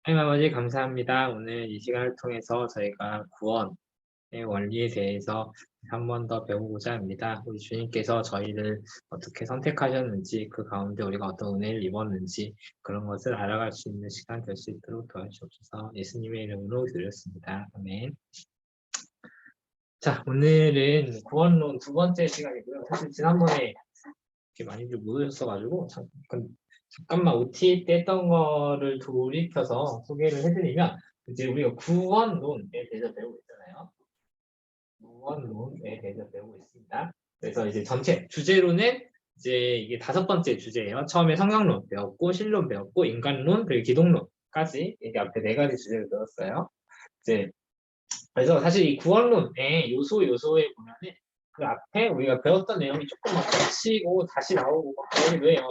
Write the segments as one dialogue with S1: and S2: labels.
S1: 아버지 감사합니다. 오늘 이 시간을 통해서 저희가 구원의 원리에 대해서 한 번 더 배우고자 합니다. 우리 주님께서 저희를 어떻게 선택하셨는지, 그 가운데 우리가 어떤 은혜를 입었는지 그런 것을 알아갈 수 있는 시간 될 수 있도록 도와주옵소서. 예수님의 이름으로 드렸습니다. 아멘. 자, 오늘은 구원론 두 번째 시간이고요. 사실 지난번에 이렇게 많이들 못 오셨어가지고 잠깐만 OT 때 했던 거를 돌이켜서 소개를 해드리면, 이제 우리가 구원론에 대해서 배우고 있잖아요. 구원론에 대해서 배우고 있습니다. 그래서 이제 전체 주제로는 이제 이게 5번째 주제예요. 처음에 성경론 배웠고, 신론 배웠고, 인간론, 그리고 기독론까지 이게 앞에 4가지 주제를 배웠어요. 이제 그래서 사실 이 구원론의 요소에 보면은 그 앞에 우리가 배웠던 내용이 조금 막 겹치고 다시 나오고 막 그러기도 해요.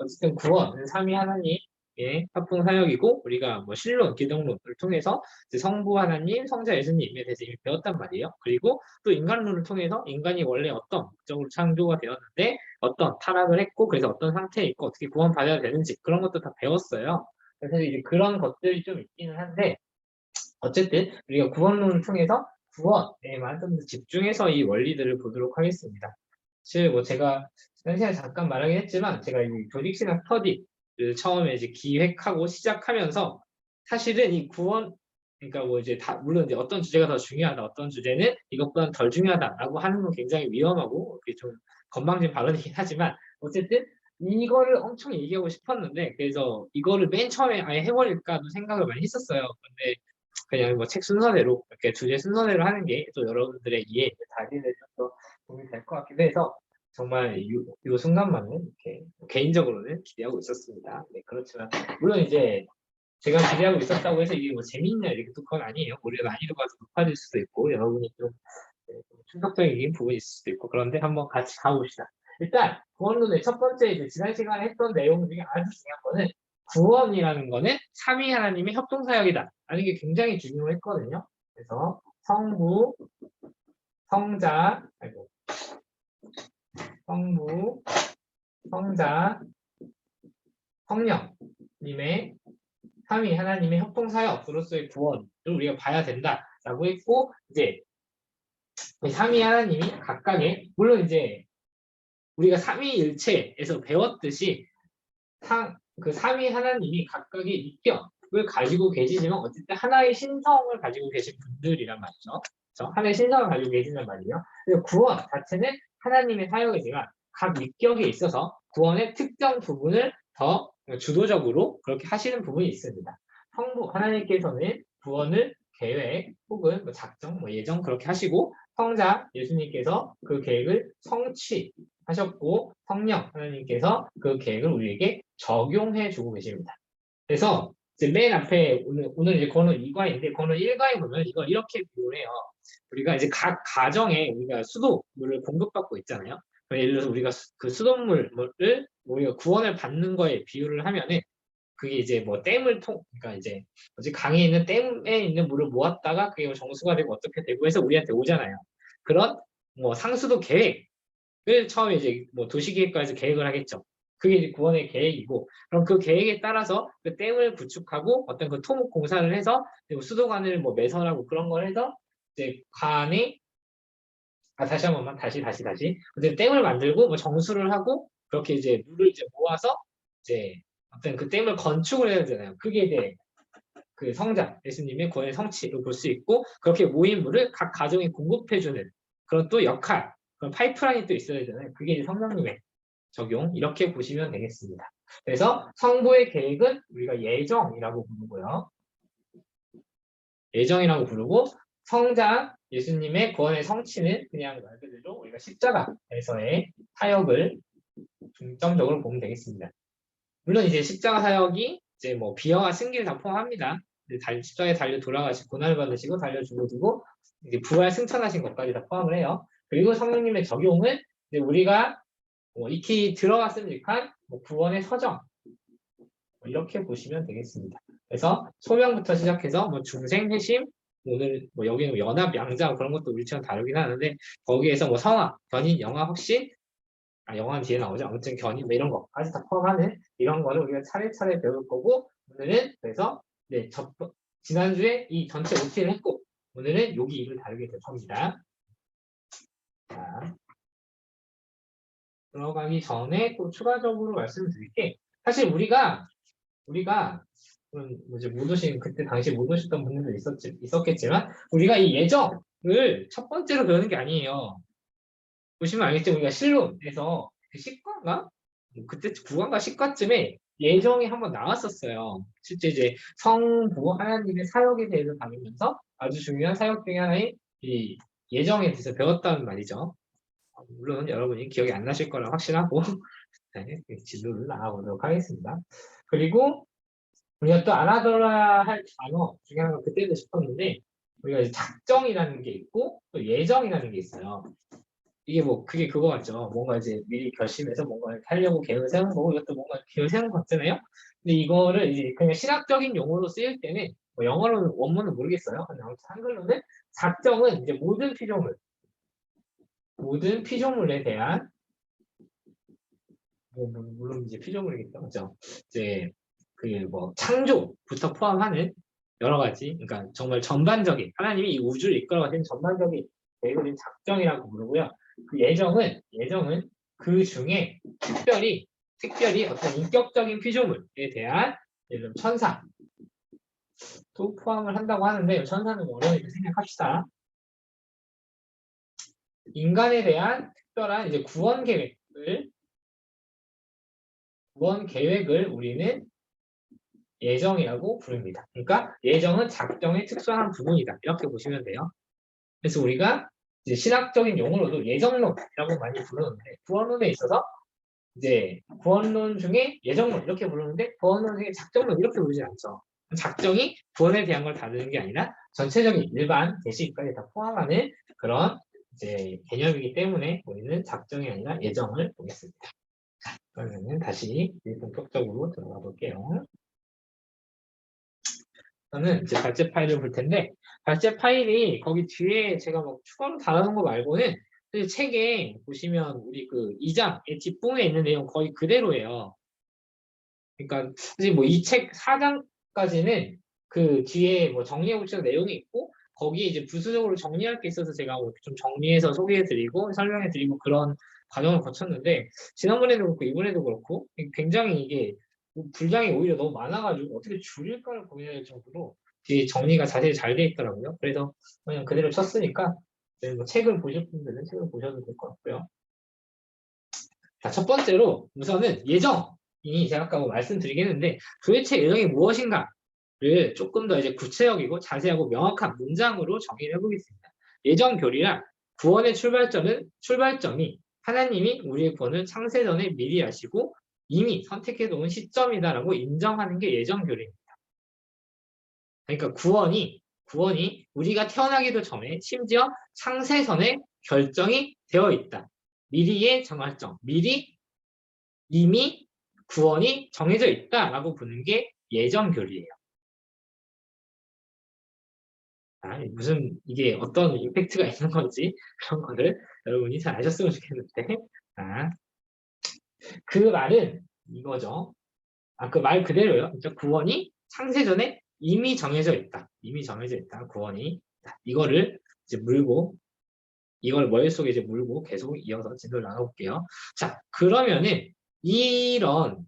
S1: 어쨌든 구원은 삼위 하나님의 합동 사역이고, 우리가 뭐 신론, 기독론을 통해서 이제 성부 하나님, 성자 예수님에 대해서 이미 배웠단 말이에요. 그리고 또 인간론을 통해서 인간이 원래 어떤 목적으로 창조가 되었는데 어떤 타락을 했고, 그래서 어떤 상태에 있고 어떻게 구원받아야 되는지 그런 것도 다 배웠어요. 그래서 이제 그런 것들이 좀 있기는 한데, 어쨌든 우리가 구원론을 통해서 구원에만 좀 더 집중해서 이 원리들을 보도록 하겠습니다. 사실 뭐 제가 지난 시간에 잠깐 말하긴 했지만, 제가 이 조직신학 스터디를 처음에 이제 기획하고 시작하면서 사실은 이 구원, 그러니까 뭐 이제 다 물론 이제 어떤 주제가 더 중요하다, 어떤 주제는 이것보다는 덜 중요하다라고 하는 건 굉장히 위험하고 좀 건방진 발언이긴 하지만, 어쨌든 이거를 엄청 얘기하고 싶었는데, 그래서 이거를 맨 처음에 아예 해버릴까도 생각을 많이 했었어요. 근데 그냥 뭐 책 순서대로 이렇게 주제 순서대로 하는 게 또 여러분들의 이해, 다지는 좀 더 도움이 될 것 같기도 해서 정말 요 순간만은 이렇게 개인적으로는 기대하고 있었습니다. 네, 그렇지만 물론 이제 제가 기대하고 있었다고 해서 이게 뭐 재밌냐 이렇게 또 그건 아니에요. 오히려 난이도가 더 높아질 수도 있고, 여러분이 좀 충격적인 부분이 있을 수도 있고, 그런데 한번 같이 가봅시다. 일단 구원론의 첫 번째, 이제 지난 시간에 했던 내용 중에 아주 중요한 거는, 구원이라는 거는 삼위 하나님의 협동사역이다 라는 게 굉장히 중요했거든요. 그래서 성부, 성자, 성부, 성자, 성령님의 삼위 하나님의 협동사역으로서의 구원을 우리가 봐야 된다라고 했고, 이제 삼위 하나님이 각각의, 물론 이제 우리가 삼위일체에서 배웠듯이 그 삼위 하나님이 각각의 인격을 가지고 계시지만 어쨌든 하나의 신성을 가지고 계신 분들이란 말이죠. 그렇죠? 하나의 신성을 가지고 계신단 말이에요. 그래서 구원 자체는 하나님의 사역이지만 각 인격에 있어서 구원의 특정 부분을 더 주도적으로 그렇게 하시는 부분이 있습니다. 성부 하나님께서는 구원을 계획 혹은 뭐 작정, 뭐 예정 그렇게 하시고, 성자 예수님께서 그 계획을 성취하셨고, 성령 하나님께서 그 계획을 우리에게 적용해 주고 계십니다. 그래서 이제 맨 앞에 오늘 이제 권호 2과인데, 권호 1과에 보면 이걸 이렇게 비유해요. 우리가 이제 각 가정에 우리가 수돗물을 공급받고 있잖아요. 예를 들어서 우리가 그 수돗물을 우리가 구원을 받는 거에 비유를 하면은, 그게 이제 뭐 그러니까 이제 강에 있는 댐에 있는 물을 모았다가 그게 정수가 되고 어떻게 되고 해서 우리한테 오잖아요. 그런 뭐 상수도 계획을 처음에 이제 뭐 도시계획과에서 계획을 하겠죠. 그게 이제 구원의 계획이고, 그럼 그 계획에 따라서 그 댐을 구축하고 어떤 그 토목 공사를 해서 수도관을 뭐 매설하고 그런 걸 해서 이제 관에 다시 한 번만 다시 이제 댐을 만들고 뭐 정수를 하고 그렇게 이제 물을 이제 모아서 이제 어떤 그 댐을 건축을 해야 되잖아요. 그게 이제 그 성자 예수님의 구원의 성취로 볼 수 있고, 그렇게 모인 물을 각 가정이 공급해주는 그런 또 역할, 그런 파이프라인이 또 있어야 되잖아요. 그게 이제 성령님의 적용, 이렇게 보시면 되겠습니다. 그래서 성부의 계획은 우리가 예정이라고 부르고요. 예정이라고 부르고, 성자 예수님의 구원의 성취는 그냥 말 그대로 우리가 십자가에서의 사역을 중점적으로 보면 되겠습니다. 물론 이제 십자가 사역이 이제 뭐 비여와 승기를 다 포함합니다. 십자가에 달려 돌아가시고 고난을 받으시고 달려 죽으시고 이제 부활 승천하신 것까지 다 포함을 해요. 그리고 성령님의 적용은 이제 우리가 익히 들어갔으니까 뭐 구원의 서정, 이렇게 보시면 되겠습니다. 그래서 소명부터 시작해서 뭐 중생, 회심, 오늘 뭐 여기는 연합, 양자 그런 것도 우리처럼 다루긴 하는데, 거기에서 뭐 성화, 견인, 영화, 확신, 영어는 뒤에 나오죠. 아무튼 견인 뭐 이런 거까지 다 포함하는 이런 거를 우리가 차례차례 배울 거고 오늘은 그래서 네, 지난주에 이 전체 OT를 했고 오늘은 여기 일을 다루게 될 겁니다. 자, 들어가기 전에 또 추가적으로 말씀드릴게 사실 우리가 이제 못 오신 그때 당시 못 오셨던 분들도 있었겠지만 우리가 이 예정을 첫 번째로 배우는 게 아니에요. 보시면 알겠지만 우리가 실론에서 그 식과인가? 그때 9과인가 10과쯤에 예정이 한번 나왔었어요. 실제 이제 성부 하나님의 사역에 대해서 다루면서 아주 중요한 사역 중에 하나인 이 예정에 대해서 배웠다는 말이죠. 물론 여러분이 기억이 안 나실 거라 확신하고 네, 진로를 나가보도록 하겠습니다. 그리고 우리가 또 알아들어야 할 단어 중에 하나가 그때도 싶었는데 우리가 이제 작정이라는 게 있고 또 예정이라는 게 있어요. 이게 뭐 그게 그거 같죠. 뭔가 이제 미리 결심해서 뭔가 이렇게 하려고 계획을 세우는 거고 이것도 뭔가 계획을 세우는 것 같잖아요. 근데 이거를 이제 그냥 실학적인 용어로 쓰일 때는 뭐 영어로는 원문은 모르겠어요. 근데 아무튼 한글로는 작정은 이제 모든 피조물에 대한 물론 이제 피조물이겠죠, 그죠? 이제 그 뭐 창조부터 포함하는 여러 가지, 그러니까 정말 전반적인 하나님이 이 우주를 이끌어가신 전반적인 계획을 작정이라고 부르고요. 그 예정은 그 중에 특별히 어떤 인격적인 피조물에 대한 예를 들면 천사도 포함을 한다고 하는데 천사는 어려우니까 생각합시다. 인간에 대한 특별한 이제 구원 계획을 우리는 예정이라고 부릅니다. 그러니까 예정은 작정의 특수한 부분이다. 이렇게 보시면 돼요. 그래서 우리가 이제 신학적인 용어로도 예정론이라고 많이 부르는데 구원론에 있어서 이제 구원론 중에 예정론 이렇게 부르는데 구원론 중에 작정론 이렇게 부르지 않죠. 작정이 구원에 대한 걸 다루는 게 아니라 전체적인 일반 대시까지 다 포함하는 그런 이제 개념이기 때문에 우리는 작정이 아니라 예정을 보겠습니다. 그러면 다시 본격적으로 들어가 볼게요. 저는 이제 발제 파일을 볼 텐데 발제 파일이 거기 뒤에 제가 뭐 추가로 달아놓은 거 말고는 책에 보시면 우리 그 2장의 뒷부분에 있는 내용 거의 그대로예요. 그러니까 사실 뭐 이 책 4장까지는 그 뒤에 뭐 정리해 보시는 내용이 있고 거기에 이제 부수적으로 정리할 게 있어서 제가 좀 정리해서 소개해드리고 설명해드리고 그런 과정을 거쳤는데 지난번에도 그렇고 이번에도 그렇고 굉장히 이게 분량이 오히려 너무 많아가지고 어떻게 줄일까를 고민할 정도로 뒤에 정리가 자세히 잘 돼 있더라고요. 그래서 그냥 그대로 쳤으니까 뭐 책을 보실 분들은 책을 보셔도 될 것 같고요. 자, 첫 번째로 우선은 예정이 제가 아까 뭐 말씀드리겠는데 도대체 예정이 무엇인가를 조금 더 이제 구체적이고 자세하고 명확한 문장으로 정의를 해보겠습니다. 예정 교리란 구원의 출발점이 하나님이 우리의 구원을 창세전에 미리 하시고 이미 선택해 놓은 시점이다라고 인정하는 게 예정 교리입니다. 그러니까 구원이 우리가 태어나기도 전에 심지어 창세전에 결정이 되어 있다. 미리의 정할점, 이미 구원이 정해져 있다라고 보는 게 예정 교리예요. 무슨 이게 어떤 임팩트가 있는 건지 그런 거를 여러분이 잘 아셨으면 좋겠는데 그 말은 이거죠. 그 말 그대로요. 그러니까 구원이 창세전에 이미 정해져 있다. 구원이. 이거를 이제 물고 이걸 머릿속에 이제 물고 계속 이어서 진도를 나눠볼게요. 자, 그러면은 이런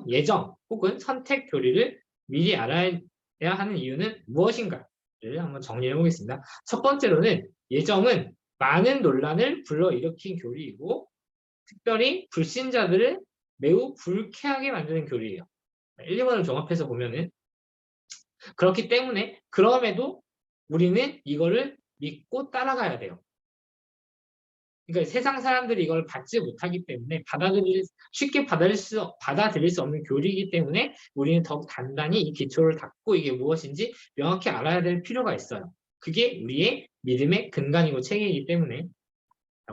S1: 예정 혹은 선택 교리를 미리 알아야 하는 이유는 무엇인가를 한번 정리해 보겠습니다. 첫 번째로는 예정은 많은 논란을 불러일으킨 교리이고 특별히 불신자들을 매우 불쾌하게 만드는 교리예요. 1, 2번을 종합해서 보면은 그렇기 때문에 그럼에도 우리는 이거를 믿고 따라가야 돼요. 그러니까 세상 사람들이 이걸 받지 못하기 때문에 쉽게 받아들일 수 없는 교리이기 때문에 우리는 더욱 단단히 이 기초를 닦고 이게 무엇인지 명확히 알아야 될 필요가 있어요. 그게 우리의 믿음의 근간이고 체계이기 때문에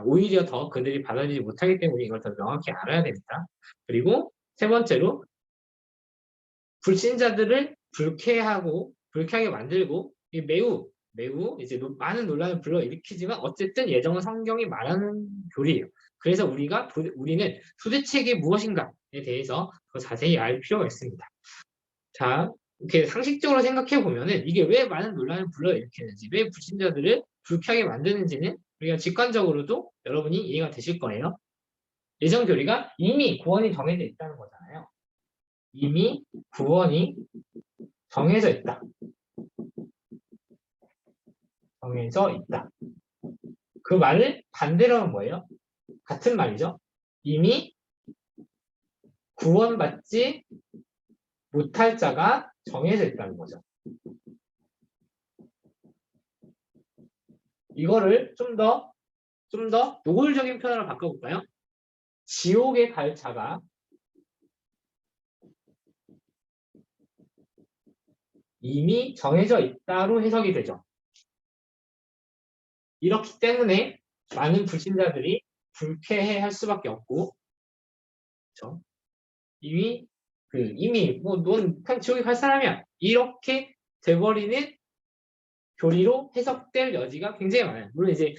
S1: 오히려 더 그들이 받아들이지 못하기 때문에 이걸 더 명확히 알아야 됩니다. 그리고 세 번째로 불신자들을 불쾌하게 만들고 매우 이제 많은 논란을 불러일으키지만 어쨌든 예정은 성경이 말하는 교리예요. 그래서 우리는 도대체 이게 무엇인가에 대해서 더 자세히 알 필요가 있습니다. 자, 이렇게 상식적으로 생각해 보면은 이게 왜 많은 논란을 불러일으키는지, 왜 불신자들을 불쾌하게 만드는지는 우리가 직관적으로도 여러분이 이해가 되실 거예요. 예정 교리가 이미 구원이 정해져 있다는 거잖아요. 이미 구원이 정해져 있다. 정해져 있다. 그 말을 반대로 하면 뭐예요? 같은 말이죠. 이미 구원받지 못할 자가 정해져 있다는 거죠. 이거를 좀 더 노골적인 표현으로 바꿔볼까요? 지옥에 갈 자가 이미 정해져 있다로 해석이 되죠. 이렇기 때문에 많은 불신자들이 불쾌해할 수밖에 없고, 그렇죠? 이미 넌 그냥 지옥에 갈 사람이야. 이렇게 돼버리는 교리로 해석될 여지가 굉장히 많아요. 물론 이제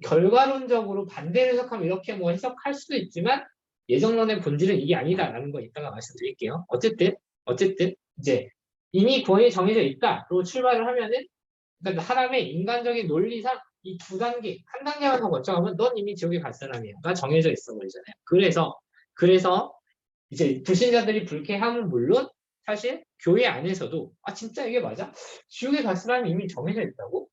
S1: 결과론적으로 반대로 해석하면 이렇게 뭐 해석할 수도 있지만 예정론의 본질은 이게 아니다라는 거 이따가 말씀드릴게요. 어쨌든 이제 이미 구원이 정해져 있다로 출발을 하면은 그러니까 사람의 인간적인 논리상 이 두 단계, 한 단계만 더 거쳐가면 넌 이미 지옥에 갈 사람이야가 정해져 있어 버리잖아요. 그래서 이제 불신자들이 불쾌함은 물론 사실 교회 안에서도 진짜 이게 맞아? 지옥에 갈 사람이 이미 정해져 있다고?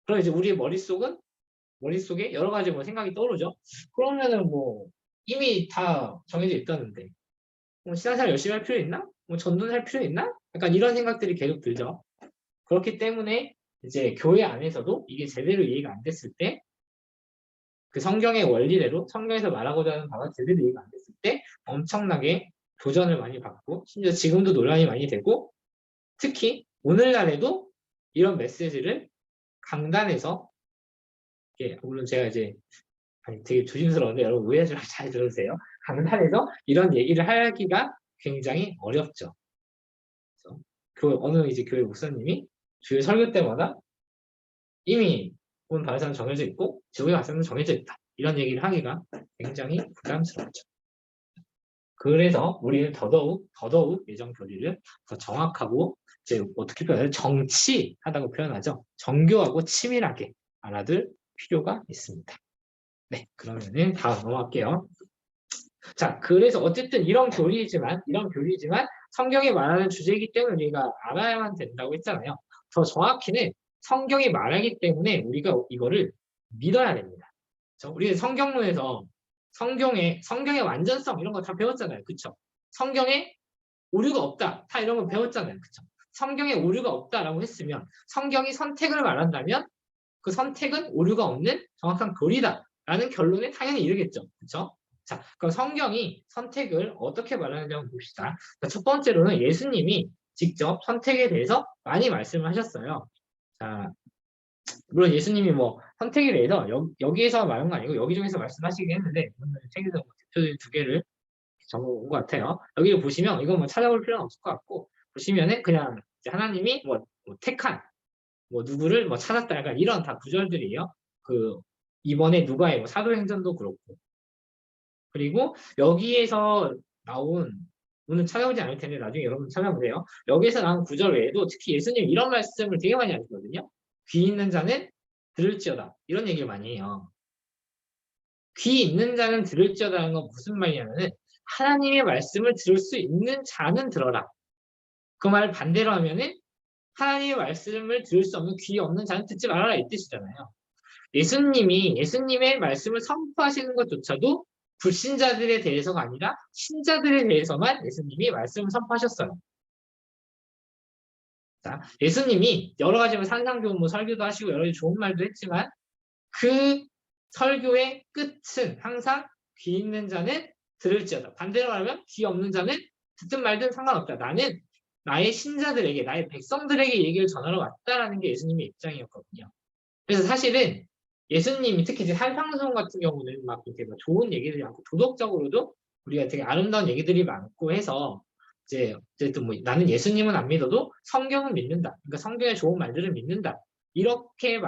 S1: 그럼 이제 우리의 머릿속에 여러 가지 뭐 생각이 떠오르죠. 그러면은 뭐 이미 다 정해져 있다는데 뭐 신앙생활 열심히 할 필요 있나? 뭐 전도할 필요 있나? 약간 이런 생각들이 계속 들죠. 그렇기 때문에 이제 교회 안에서도 이게 제대로 이해가 안 됐을 때 그 성경의 원리대로 성경에서 말하고자 하는 바가 제대로 이해가 안 됐을 때 엄청나게 도전을 많이 받고 심지어 지금도 논란이 많이 되고 특히 오늘날에도 이런 메시지를 강단에서 물론 제가 이제 되게 조심스러운데 여러분 오해하지 말고 잘 들어주세요. 강단에서 이런 얘기를 하기가 굉장히 어렵죠. 그래서 어느 이제 교회 목사님이 주일 설교 때마다 이미 본 다른 사람 정해져 있고 지옥에 갈 사람은 정해져 있다. 이런 얘기를 하기가 굉장히 부담스럽죠. 그래서 우리는 더더욱 예정 교리를 더 정확하고 이제 어떻게 표현해요? 정치하다고 표현하죠. 정교하고 치밀하게 알아둘 필요가 있습니다. 네, 그러면은 다음 넘어갈게요. 자, 그래서 어쨌든 이런 교리이지만 성경이 말하는 주제이기 때문에 우리가 알아야만 된다고 했잖아요. 더 정확히는 성경이 말하기 때문에 우리가 이거를 믿어야 됩니다. 우리 성경론에서 성경의 완전성 이런 거 다 배웠잖아요. 그쵸? 성경에 오류가 없다. 다 이런 거 배웠잖아요. 그쵸? 성경에 오류가 없다라고 했으면 성경이 선택을 말한다면 그 선택은 오류가 없는 정확한 교리다라는 결론에 당연히 이르겠죠. 그쵸? 자, 그럼 성경이 선택을 어떻게 말하는지 한번 봅시다. 첫 번째로는 예수님이 직접 선택에 대해서 많이 말씀을 하셨어요. 자, 물론 예수님이 뭐 선택에 대해서 여기에서 말한 거 아니고 여기저기서 말씀하시긴 했는데 오늘 책에서 뭐 대표적인 두 개를 적어온 것 같아요. 여기를 보시면 이건 뭐 찾아볼 필요는 없을 것 같고 보시면은 그냥 하나님이 뭐 택한 뭐 누구를 뭐 찾았다 약간 이런 다 구절들이에요. 이번에 누가의 뭐 사도행전도 그렇고 그리고 여기에서 나온 오늘 찾아오지 않을 텐데 나중에 여러분 찾아보세요. 여기에서 나온 구절 외에도 특히 예수님 이런 말씀을 되게 많이 하시거든요. 귀 있는 자는 들을지어다 이런 얘기를 많이 해요. 귀 있는 자는 들을지어다는 건 무슨 말이냐면은 하나님의 말씀을 들을 수 있는 자는 들어라. 그 말을 반대로 하면은 하나님의 말씀을 들을 수 없는 귀 없는 자는 듣지 말아라 이 뜻이잖아요. 예수님의 말씀을 선포하시는 것조차도 불신자들에 대해서가 아니라 신자들에 대해서만 예수님이 말씀을 선포하셨어요. 자, 예수님이 여러 가지 산상교훈 설교도 하시고 여러 가지 좋은 말도 했지만 그 설교의 끝은 항상 귀 있는 자는 들을지어다. 반대로 말하면 귀 없는 자는 듣든 말든 상관없다. 나는 나의 신자들에게, 나의 백성들에게 얘기를 전하러 왔다라는 게 예수님의 입장이었거든요. 그래서 사실은 예수님이 특히 이제 산상수훈 같은 경우는 막 이렇게 좋은 얘기들이 많고 도덕적으로도 우리가 되게 아름다운 얘기들이 많고 해서 이제 어쨌든 뭐 나는 예수님은 안 믿어도 성경은 믿는다. 그러니까 성경의 좋은 말들을 믿는다. 이렇게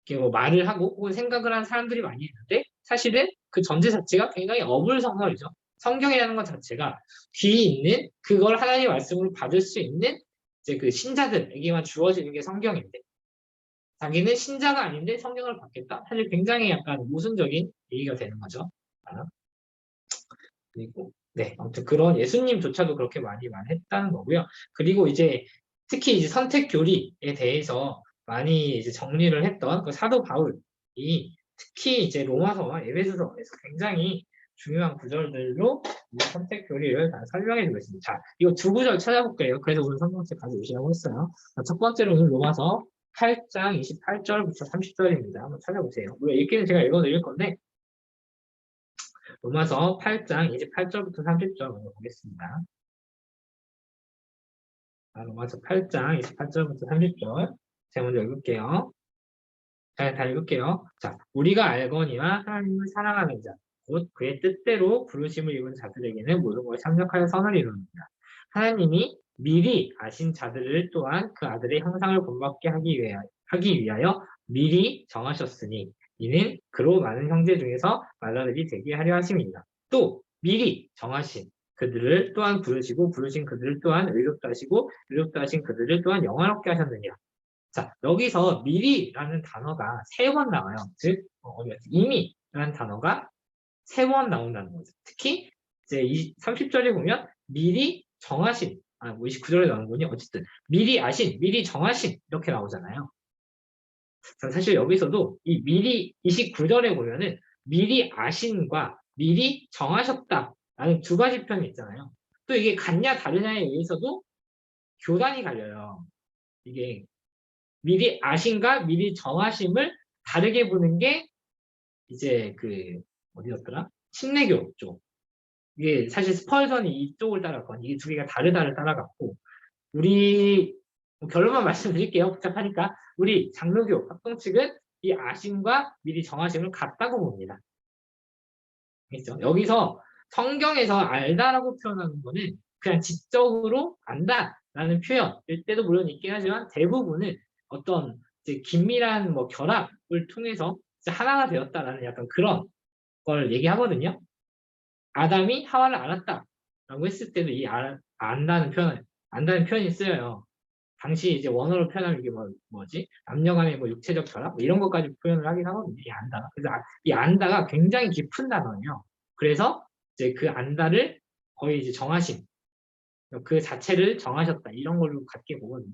S1: 이렇게 뭐 말을 하고 혹은 생각을 하는 사람들이 많이 있는데 사실은 그 전제 자체가 굉장히 어불성설이죠. 성경이라는 것 자체가 귀 있는 그걸 하나님의 말씀으로 받을 수 있는 이제 그 신자들에게만 주어지는 게 성경인데 자기는 신자가 아닌데 성경을 받겠다. 사실 굉장히 약간 모순적인 얘기가 되는 거죠. 그리고 네, 아무튼 그런 예수님조차도 그렇게 많이 말했다는 거고요. 그리고 이제 특히 이제 선택 교리에 대해서 많이 이제 정리를 했던 그 사도 바울이 특히 이제 로마서와 에베소서에서 굉장히 중요한 구절들로 이 선택 교리를 다 설명해 주고 있습니다. 자, 이거 두 구절 찾아볼게요. 그래서 오늘 성경책 가져오시라고 했어요. 자, 첫 번째로는 로마서 8장 28절부터 30절입니다. 한번 찾아보세요. 우리가 읽기는 제가 읽어드릴 건데 로마서 8장 28절부터 30절 먼저 보겠습니다. 로마서 8장 28절부터 30절 제가 먼저 읽을게요. 다 읽을게요. 자, 우리가 알거니와 하나님을 사랑하는 자, 곧 그의 뜻대로 부르심을 입은 자들에게는 모든 것을 참석하여 선을 이룹니다. 하나님이 미리 아신 자들을 또한 그 아들의 형상을 본받게 하기 위하여 미리 정하셨으니 이는 그로 많은 형제 중에서 말라들이 되게 하려 하심입니다. 또 미리 정하신 그들을 또한 부르시고 부르신 그들을 또한 의롭다 하시고 의롭다 하신 그들을 또한 영화롭게 하셨느니라. 자, 여기서 미리라는 단어가 세 번 나와요. 즉, 이미라는 단어가 세 번 나온다는 거죠. 특히 이제 30절에 보면 미리 정하신, 뭐 29절에 나오는군요. 어쨌든 미리 아신, 미리 정하신 이렇게 나오잖아요. 사실 여기서도 이 미리 29절에 보면은 미리 아신과 미리 정하셨다라는 두 가지 표현이 있잖아요. 또 이게 같냐 다르냐에 의해서도 교단이 갈려요. 이게 미리 아신과 미리 정하심을 다르게 보는 게 이제 그 어디였더라? 신내교 쪽. 이게 사실 스펄전이 이쪽을 따라갔거든요. 이게 두 개가 다르다를 따라갔고 우리 결론만 말씀드릴게요. 복잡하니까 우리 장로교 합동 측은 이 아심과 미리 정하심을 같다고 봅니다. 알겠죠? 여기서 성경에서 알다라고 표현하는 거는 그냥 지적으로 안다라는 표현일 때도 물론 있긴 하지만 대부분은 어떤 이제 긴밀한 뭐 결합을 통해서 하나가 되었다라는 약간 그런 걸 얘기하거든요. 아담이 하와를 알았다라고 했을 때도 이 안다는 표현이 쓰여요. 당시 이제 원어로 표현하면 이게 뭐지? 남녀 간의 뭐 육체적 결합? 뭐 이런 것까지 표현을 하긴 하거든요. 이 안다. 그래서 이 안다가 굉장히 깊은 단어예요. 그래서 이제 그 안다를 거의 이제 정하신, 그 자체를 정하셨다. 이런 걸로 갖게 보거든요.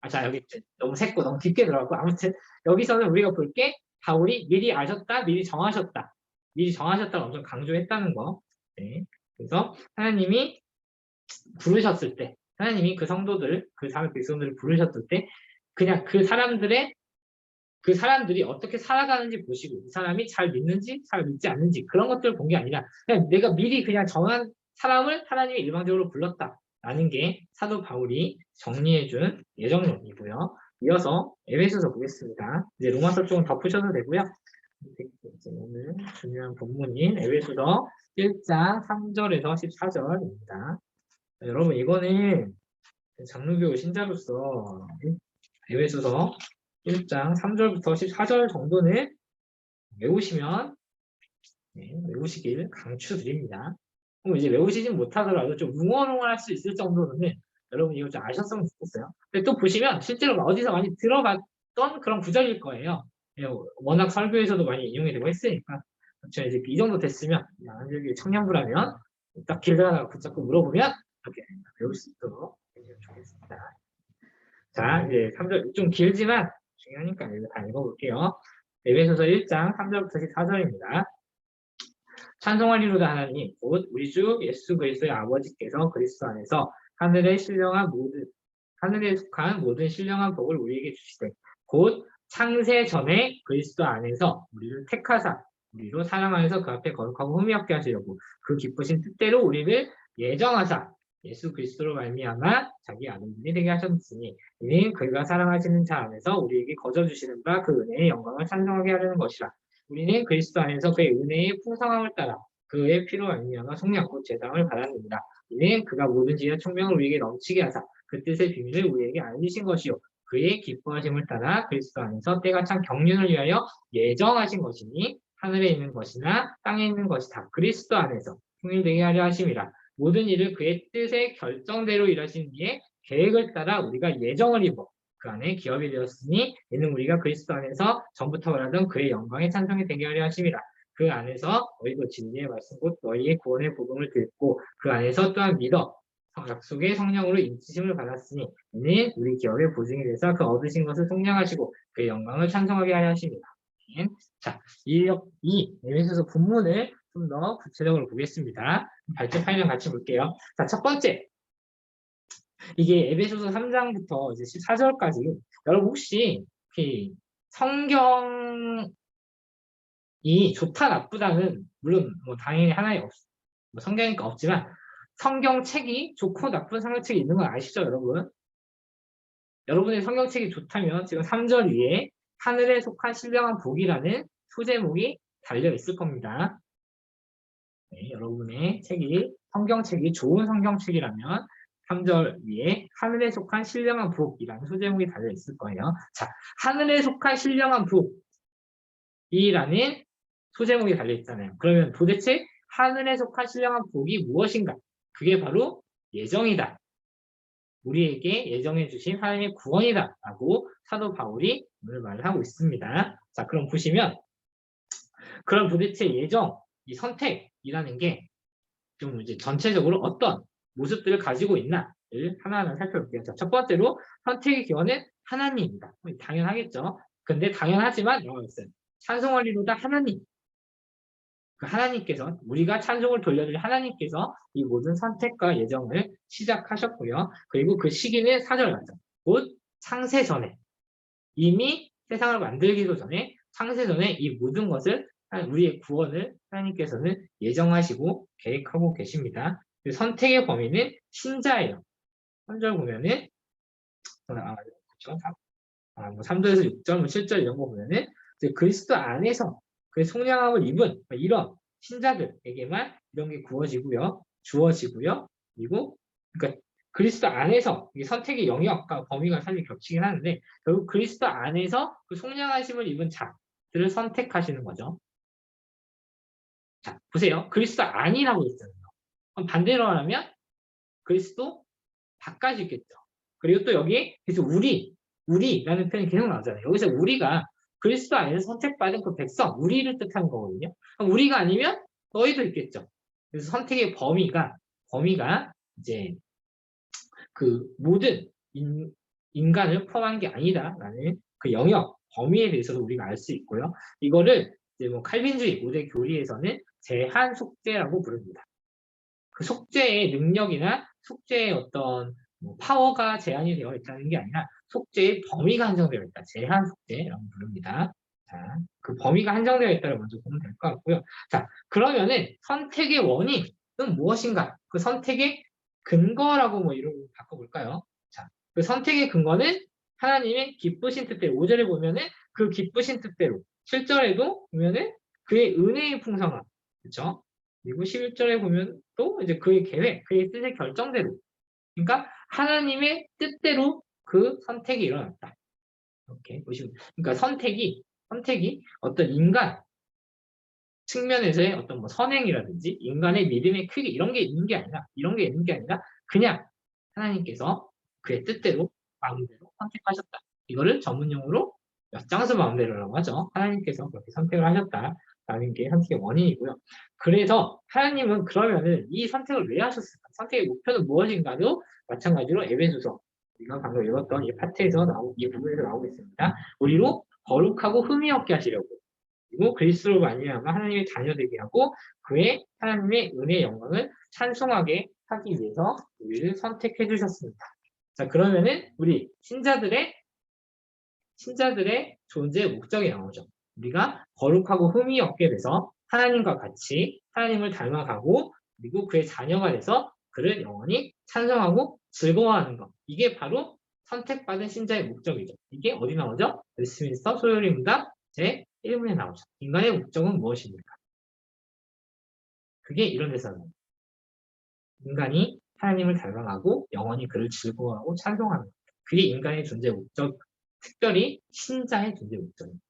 S1: 자, 여기 너무 샜고 너무 깊게 들어가고 아무튼 여기서는 우리가 볼 게 바울이 미리 아셨다, 미리 정하셨다. 미리 정하셨다고 엄청 강조했다는 거. 네. 그래서 하나님이 부르셨을 때 하나님이 그 성도들, 그 사람 백성들을 부르셨을 때 그냥 그 사람들이 어떻게 살아가는지 보시고 이 사람이 잘 믿는지 잘 믿지 않는지 그런 것들을 본 게 아니라 그냥 내가 미리 그냥 정한 사람을 하나님이 일방적으로 불렀다라는 게 사도 바울이 정리해준 예정론이고요. 이어서 에베소서 보겠습니다. 이제 로마서 쪽은 덮으셔도 되고요. 오늘 중요한 본문인 에베소서 1장 3절에서 14절입니다. 여러분 이거는 장로교 신자로서 에베소서 1장 3절부터 14절 정도는 외우시면 외우시길 강추드립니다. 그럼 이제 외우시진 못하더라도 좀 웅얼웅얼할 수 있을 정도는 여러분 이거 좀 아셨으면 좋겠어요. 근데 또 보시면 실제로 어디서 많이 들어봤던 그런 구절일 거예요. 워낙 설교에서도 많이 인용이 되고 했으니까. 그렇죠. 이제 이 정도 됐으면 안절기 청년부라면 딱 길다가 붙잡고 물어보면 이렇게 배울 수 있도록 해주시면 좋겠습니다. 자, 이제 3절 좀 길지만 중요하니까 이거 다 읽어볼게요. 에베소서 1장 3절부터 14절입니다. 찬송하리로다 하나님 곧 우리 주 예수 그리스도의 아버지께서 그리스도 안에서 하늘에 속한 모든 신령한 복을 우리에게 주시되 곧 창세 전에 그리스도 안에서 우리를 택하사 우리로 사랑 안에서 그 앞에 거룩하고 흠이 없게 하시려고 그 기쁘신 뜻대로 우리를 예정하사 예수 그리스도로 말미암아 자기 아들들이 되게 하셨으니 이는 그가 사랑하시는 자 안에서 우리에게 거저 주시는 바 그 은혜의 영광을 찬송하게 하려는 것이라. 우리는 그리스도 안에서 그의 은혜의 풍성함을 따라 그의 피로 말미암아 속량 곧 제당을 받았느니라. 이는 그가 모든 지혜와 총명을 우리에게 넘치게 하사 그 뜻의 비밀을 우리에게 알리신 것이요 그의 기뻐하심을 따라 그리스도 안에서 때가 참 경륜을 위하여 예정하신 것이니 하늘에 있는 것이나 땅에 있는 것이 다 그리스도 안에서 통일되게 하려 하심이라. 모든 일을 그의 뜻의 결정대로 일하신 뒤에 계획을 따라 우리가 예정을 입어 그 안에 기업이 되었으니 이는 우리가 그리스도 안에서 전부터 말하던 그의 영광의 찬송이 되게 하려 하심이라. 그 안에서 너희도 진리의 말씀 곧 너희의 구원의 복음을 듣고 그 안에서 또한 믿어 약속의 성령으로 인치심을 받았으니 이는 우리 기업의 보증이 돼서 그 얻으신 것을 속량하시고 그의 영광을 찬송하게 하려 하십니다. 자, 이 에베소서 본문을 좀 더 구체적으로 보겠습니다. 발제 파일을 같이 볼게요. 자, 첫 번째, 이게 에베소서 3장부터 이제 14절까지 여러분 혹시 성경이 좋다 나쁘다는 물론 뭐 당연히 하나의 뭐 성경이니까 없지만 성경책이 좋고 나쁜 성경책이 있는 건 아시죠, 여러분? 여러분의 성경책이 좋다면 지금 3절 위에 하늘에 속한 신령한 복이라는 소제목이 달려 있을 겁니다. 네, 여러분의 성경책이 좋은 성경책이라면 3절 위에 하늘에 속한 신령한 복이라는 소제목이 달려 있을 거예요. 자, 하늘에 속한 신령한 복이라는 소제목이 달려 있잖아요. 그러면 도대체 하늘에 속한 신령한 복이 무엇인가? 그게 바로 예정이다. 우리에게 예정해 주신 하나님의 구원이다 라고 사도 바울이 오늘 말을 하고 있습니다. 자, 그럼 보시면 그럼 도대체 예정, 이 선택이라는 게 좀 이제 전체적으로 어떤 모습들을 가지고 있나를 하나하나 살펴볼게요. 자, 첫 번째로 선택의 기원은 하나님입니다. 당연하겠죠. 근데 당연하지만 있어요. 찬송할 이로다 하나님. 그 하나님께서 우리가 찬송을 돌려드릴 하나님께서 이 모든 선택과 예정을 시작하셨고요. 그리고 그 시기는 4절 같죠. 곧 창세 전에 이미 세상을 만들기도 전에 창세 전에 이 모든 것을 우리의 구원을 하나님께서는 예정하시고 계획하고 계십니다. 그 선택의 범위는 신자예요. 3절 보면은 그렇죠? 3절에서 6절, 7절 이런 거 보면은 이제 그리스도 안에서 그 속량함을 입은 이런 신자들에게만 이런 게 주어지고요. 그리고 그러니까 그리스도 안에서 이 선택의 영역과 범위가 사실 겹치긴 하는데 결국 그리스도 안에서 그 속량하심을 입은 자들을 선택하시는 거죠. 자, 보세요. 그리스도 아니라고 했잖아요. 그럼 반대로 하면 그리스도 바깥이 있겠죠. 그리고 또 여기 그래서 우리라는 표현이 계속 나오잖아요. 여기서 우리가 그리스도 안에서 선택받은 그 백성, 우리를 뜻하는 거거든요. 그럼 우리가 아니면 너희도 있겠죠. 그래서 선택의 범위가 이제 그 모든 인간을 포함한 게 아니다라는 그 영역, 범위에 대해서도 우리가 알 수 있고요. 이거를 이제 뭐 칼빈주의 모대 교리에서는 제한 속죄라고 부릅니다. 그 속죄의 능력이나 속죄의 어떤 뭐 파워가 제한이 되어 있다는 게 아니라 속죄의 범위가 한정되어 있다. 제한 속죄라고 부릅니다. 자, 그 범위가 한정되어 있다를 먼저 보면 될 것 같고요. 자, 그러면은 선택의 원인은 무엇인가? 그 선택의 근거라고 뭐 이름을 바꿔볼까요? 자, 그 선택의 근거는 하나님의 기쁘신 뜻대로 5절에 보면은 그 기쁘신 뜻대로 7절에도 보면은 그의 은혜의 풍성함, 그렇죠? 그리고 11절에 보면 또 이제 그의 계획, 그의 뜻의 결정대로. 그러니까 하나님의 뜻대로 그 선택이 일어났다. 이렇게 보시면. 그러니까 선택이 어떤 인간 측면에서의 어떤 뭐 선행이라든지 인간의 믿음의 크기 이런 게 있는 게 아니라 그냥 하나님께서 그의 뜻대로 마음대로 선택하셨다. 이거를 전문용어로 엿장수 마음대로라고 하죠. 하나님께서 그렇게 선택을 하셨다라는 게 선택의 원인이고요. 그래서 하나님은 그러면은 이 선택을 왜 하셨을까? 선택의 목표는 무엇인가도 마찬가지로 에베소서 우리가 방금 읽었던 이 파트에서 이 부분에서 나오고 있습니다. 우리로 거룩하고 흠이 없게 하시려고 그리고 그리스도로 말미암아 하나님의 자녀되게 하고 그의 하나님의 은혜의 영광을 찬송하게 하기 위해서 우리를 선택해 주셨습니다. 자, 그러면은 우리 신자들의 존재의 목적이 나오죠. 우리가 거룩하고 흠이 없게 돼서 하나님과 같이 하나님을 닮아가고 그리고 그의 자녀가 돼서 그를 영원히 찬송하고 즐거워하는 것. 이게 바로 선택받은 신자의 목적이죠. 이게 어디 나오죠? 웨스트민스터 소요리 문답 제 1문에 나오죠. 인간의 목적은 무엇입니까? 그게 이런 데서 나옵니다. 인간이 하나님을 닮아가고 영원히 그를 즐거워하고 찬송하는 것. 그게 인간의 존재 목적, 특별히 신자의 존재 목적입니다.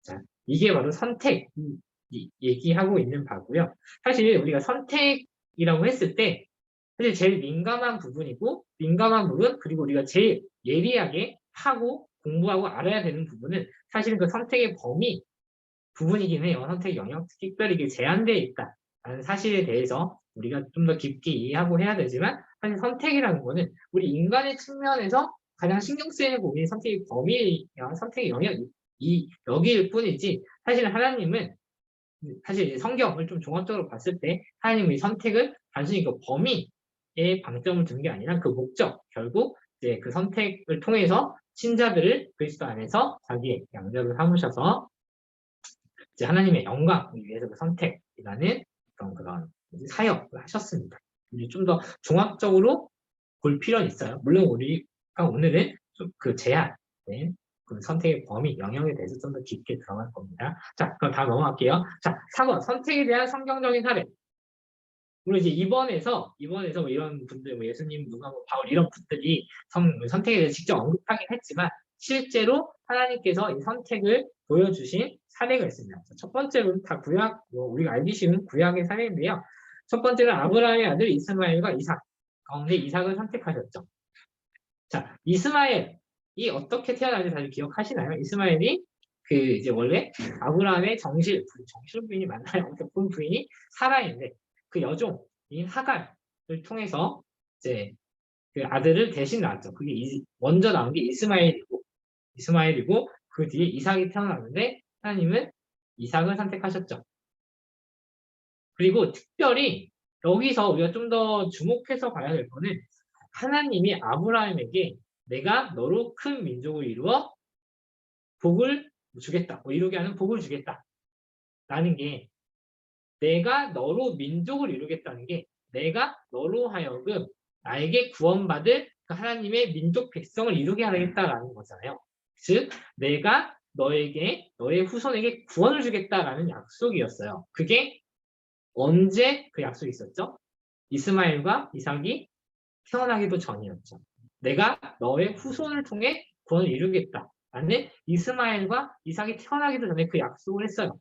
S1: 자, 이게 바로 선택 얘기하고 있는 바고요. 사실 우리가 선택이라고 했을 때 사실 제일 민감한 부분이고 민감한 부분 그리고 우리가 제일 예리하게 하고 공부하고 알아야 되는 부분은 사실은 그 선택의 범위 부분이긴 해요. 선택 영역, 특별히 이게 제한되어 있다라는 사실에 대해서 우리가 좀 더 깊게 이해하고 해야 되지만 사실 선택이라는 거는 우리 인간의 측면에서 가장 신경 쓰이는 부분이 선택의 범위야 선택의 여기일 뿐이지 사실 하나님은 사실 이제 성경을 좀 종합적으로 봤을 때 하나님의 선택을 단순히 그 범위에 방점을 둔 게 아니라 그 목적 결국 이제 그 선택을 통해서 신자들을 그리스도 안에서 자기의 양자로 삼으셔서 이제 하나님의 영광을 위해서 그 선택이라는 그런 사역을 하셨습니다. 이제 좀 더 종합적으로 볼 필요는 있어요. 물론 우리가 오늘은 좀 그 제한된 그 선택의 범위, 영역에 대해서 좀 더 깊게 들어갈 겁니다. 자, 그럼 다음 넘어갈게요. 자, 4번 선택에 대한 성경적인 사례. 물론 이제 이번에서 뭐 이런 분들, 뭐 예수님, 누가 뭐 바울 이런 분들이 선택에 대해서 직접 언급하긴 했지만 실제로 하나님께서 이 선택을 보여주신 사례가 있습니다. 첫 번째로는 다 구약, 뭐 우리가 알기 쉬운 구약의 사례인데요. 첫 번째는 아브라함의 아들 이스마엘과 이삭 가운데 이삭을 선택하셨죠. 자, 이스마엘이 어떻게 태어났는지 다들 기억하시나요? 이스마엘이 그 이제 원래 아브라함의 정실 부인이 맞나요? 아무튼 본 부인이 사라인데 그 여종인 하갈을 통해서 이제 그 아들을 대신 낳았죠. 그게 먼저 나온 게 이스마엘이고 그 뒤에 이삭이 태어났는데 하나님은 이삭을 선택하셨죠. 그리고 특별히 여기서 우리가 좀 더 주목해서 봐야 될 거는 하나님이 아브라함에게 내가 너로 큰 민족을 이루어 복을 주겠다. 뭐 이루게 하는 복을 주겠다. 라는 게 내가 너로 민족을 이루겠다는 게 내가 너로 하여금 나에게 구원받을 그 하나님의 민족 백성을 이루게 하겠다라는 거잖아요. 즉 내가 너의 후손에게 구원을 주겠다라는 약속이었어요. 그게 언제 그 약속이 있었죠? 이스마엘과 이삭이 태어나기도 전이었죠. 내가 너의 후손을 통해 구원을 이루겠다. 라는 이스마엘과 이삭이 태어나기도 전에 그 약속을 했어요.